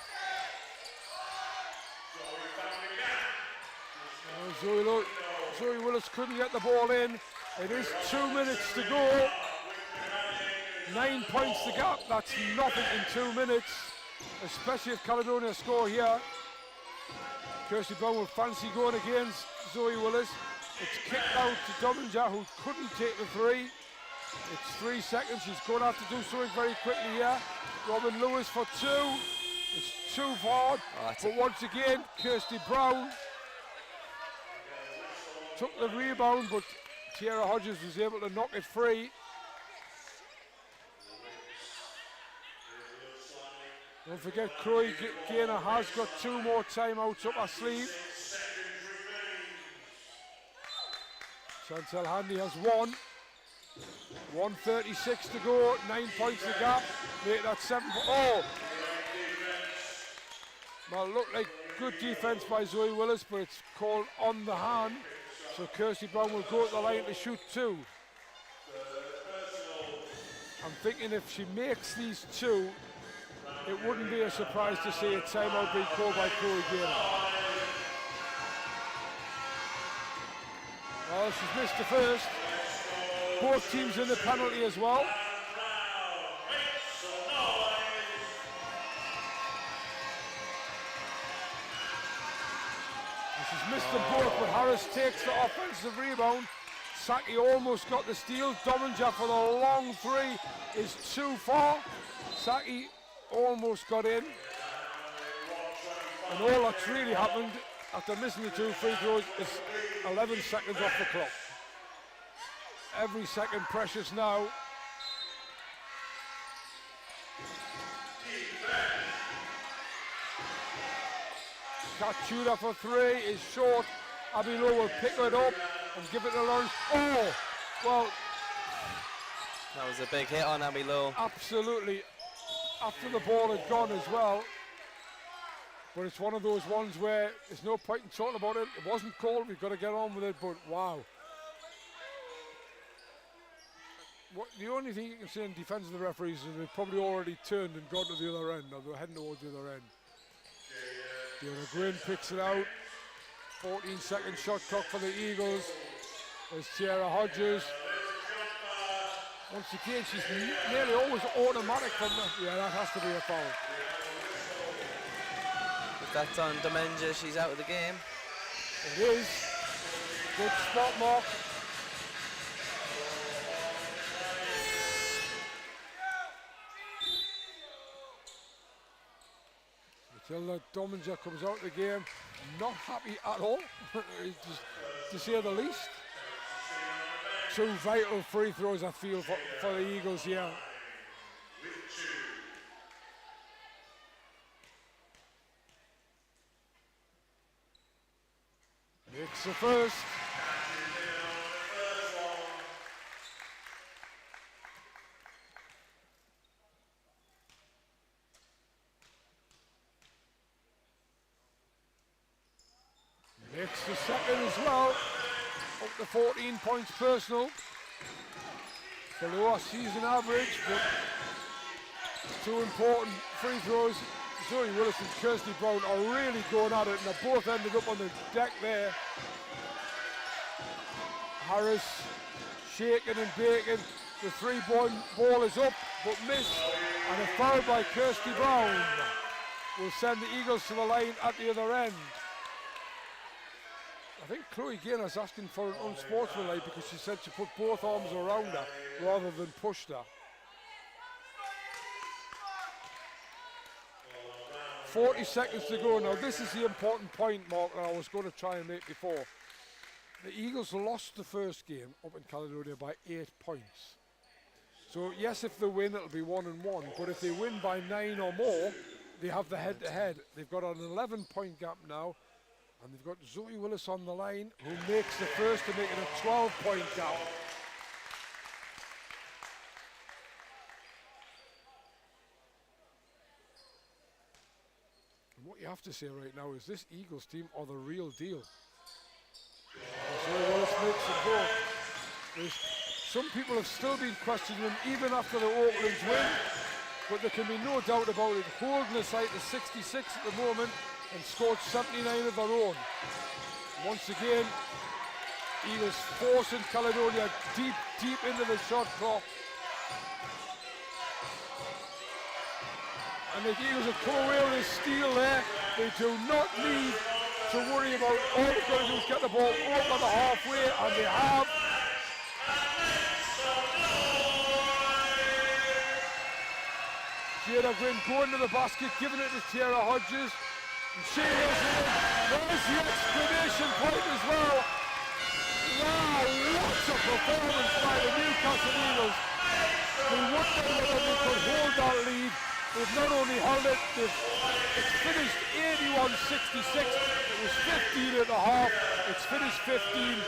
Zoe Willis couldn't get the ball in. It is 2 minutes to go. 9 points to gap. That's nothing in 2 minutes, especially if Caledonia score here. Kirsty Brown will fancy going against Zoe Willis. It's kicked out to Dominger, who couldn't take the three. It's 3 seconds. She's going to have to do something very quickly here. Robin Lewis for two. It's too far. But once again, Kirsty Brown took the rebound, but Tierra Hodges was able to knock it free. Don't forget, Croy Gaynor has got 2 more timeouts up her sleeve. Chantal Handy has one. 1:36 to go, 9 points to gap. Make that 7. Oh! Well, it looked like good defense by Zoe Willis, but it's called on the hand. So Kirsty Brown will go to the line to shoot 2. I'm thinking if she makes these 2, it wouldn't be a surprise to see a timeout being called by Chloe Gaynor. Well, she's missed the first. Both teams in the penalty as well. And she's missed them both, but Harris takes the offensive rebound. Saki almost got the steal. Dominger for the long three is too far. Saki almost got in. And all that's really happened after missing the 2 free throws is 11 seconds off the clock. Every second precious now. Kachuda for 3 is short. Abby Lowe will pick it up and give it to Lawrence. Oh, well. That was a big hit on Abby Lowe. Absolutely. After the ball had gone as well. But it's one of those ones where there's no point in talking about it. It wasn't called, we've got to get on with it, but wow. The only thing you can say in defense of the referees is they've probably already turned and gone to the other end, or they're heading towards the other end. Deanna Gwynn picks it out. 14-second shot clock for the Eagles. There's Tiara Hodges. Once again, she's nearly always automatic from the... Yeah, that has to be a foul. If that's on Domenja, she's out of the game. It is. Good spot mark. Matilda Domenja comes out of the game. Not happy at all, to say the least. Two vital free throws, I feel, for the Eagles here. Makes the first. Makes the second as well. Up to 14 points personal. Below our season average, but two important free throws. Zoe Willis and Kirsty Brown are really going at it, and they both ended up on the deck there. Harris shaking and baking. The three-point ball is up, but missed, and a foul by Kirsty Brown will send the Eagles to the line at the other end. I think Chloe Gaynor's asking for an unsportsmanlike because she said she put both arms around her rather than pushed her. 40 seconds to go. Now this is the important point, Mark, that I was going to try and make before. The Eagles lost the first game up in Caledonia by 8 points. So yes, if they win, it'll be 1-1. But if they win by 9 or more, they have the head-to-head. They've got an 11-point gap now. And they've got Zoe Willis on the line, who makes the first to make it a 12-point gap. And what you have to say right now is this Eagles team are the real deal. Zoe Willis makes it go. Some people have still been questioning them even after the Oaklands win, but there can be no doubt about it. Holding the site to 66 at the moment, and scored 79 of their own. Once again, Eagles forcing Caledonia deep into the shot clock. And the Eagles have come away with a steal there. They do not need to worry about all they've got to do is get the ball over the halfway, and they have. Jada Gwynn going to the basket, giving it to Tiara Hodges. And she is in. There's the exclamation point as well. Wow, what a performance by the Newcastle Eagles. We wondered whether they could hold that lead. They've not only held it, it's finished 81-66. It was 15 at the half. It's finished 15.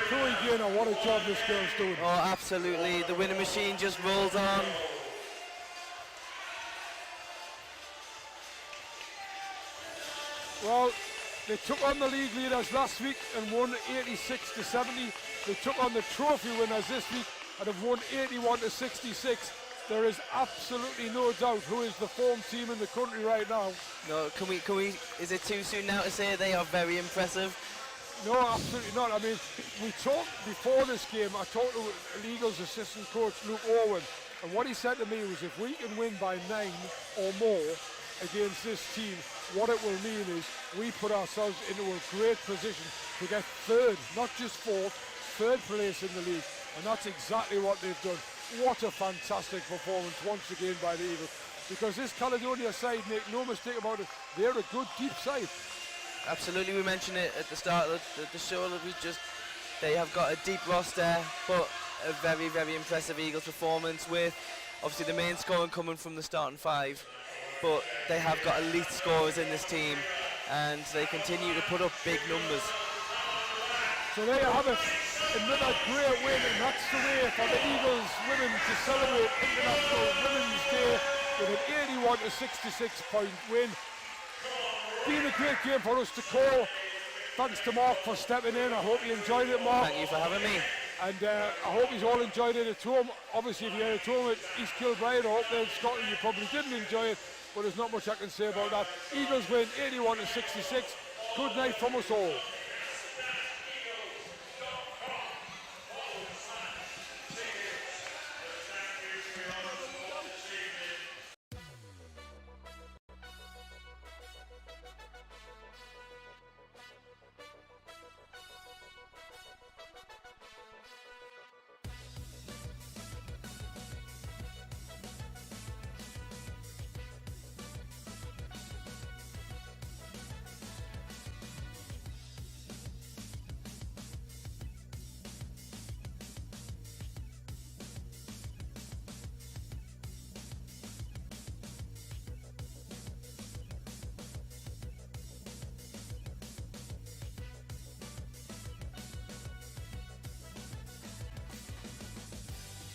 Chloe Gaynor, what a job this girl's doing. Oh, absolutely. The winning machine just rolls on. Well, they took on the league leaders last week and won 86-70. They took on the trophy winners this week and have won 81-66. There is absolutely no doubt who is the form team in the country right now. No, can we, is it too soon now to say they are very impressive? No, absolutely not. I mean, we talked before this game, I talked to Eagles assistant coach Luke Owen, and what he said to me was if we can win by 9 or more against this team, what it will mean is we put ourselves into a great position to get third, not just fourth, third place in the league. And that's exactly what they've done. What a fantastic performance once again by the Eagles. Because this Caledonia side, make no mistake about it, they're a good deep side. Absolutely, we mentioned it at the start of the show that they have got a deep roster, but a very, very impressive Eagles performance with obviously the main scoring coming from the starting five. But they have got elite scorers in this team, and they continue to put up big numbers. So there you have it, another great win, and that's the way for the Eagles women to celebrate International Women's Day with an 81-66 point win. Been a great game for us to call. Thanks to Mark for stepping in. I hope you enjoyed it, Mark. Thank you for having me. And I hope you all enjoyed it at home. Obviously, if you're at home at East Kilbride or up there in Scotland, you probably didn't enjoy it. but there's not much I can say about that. Eagles win 81-66. Good night from us all.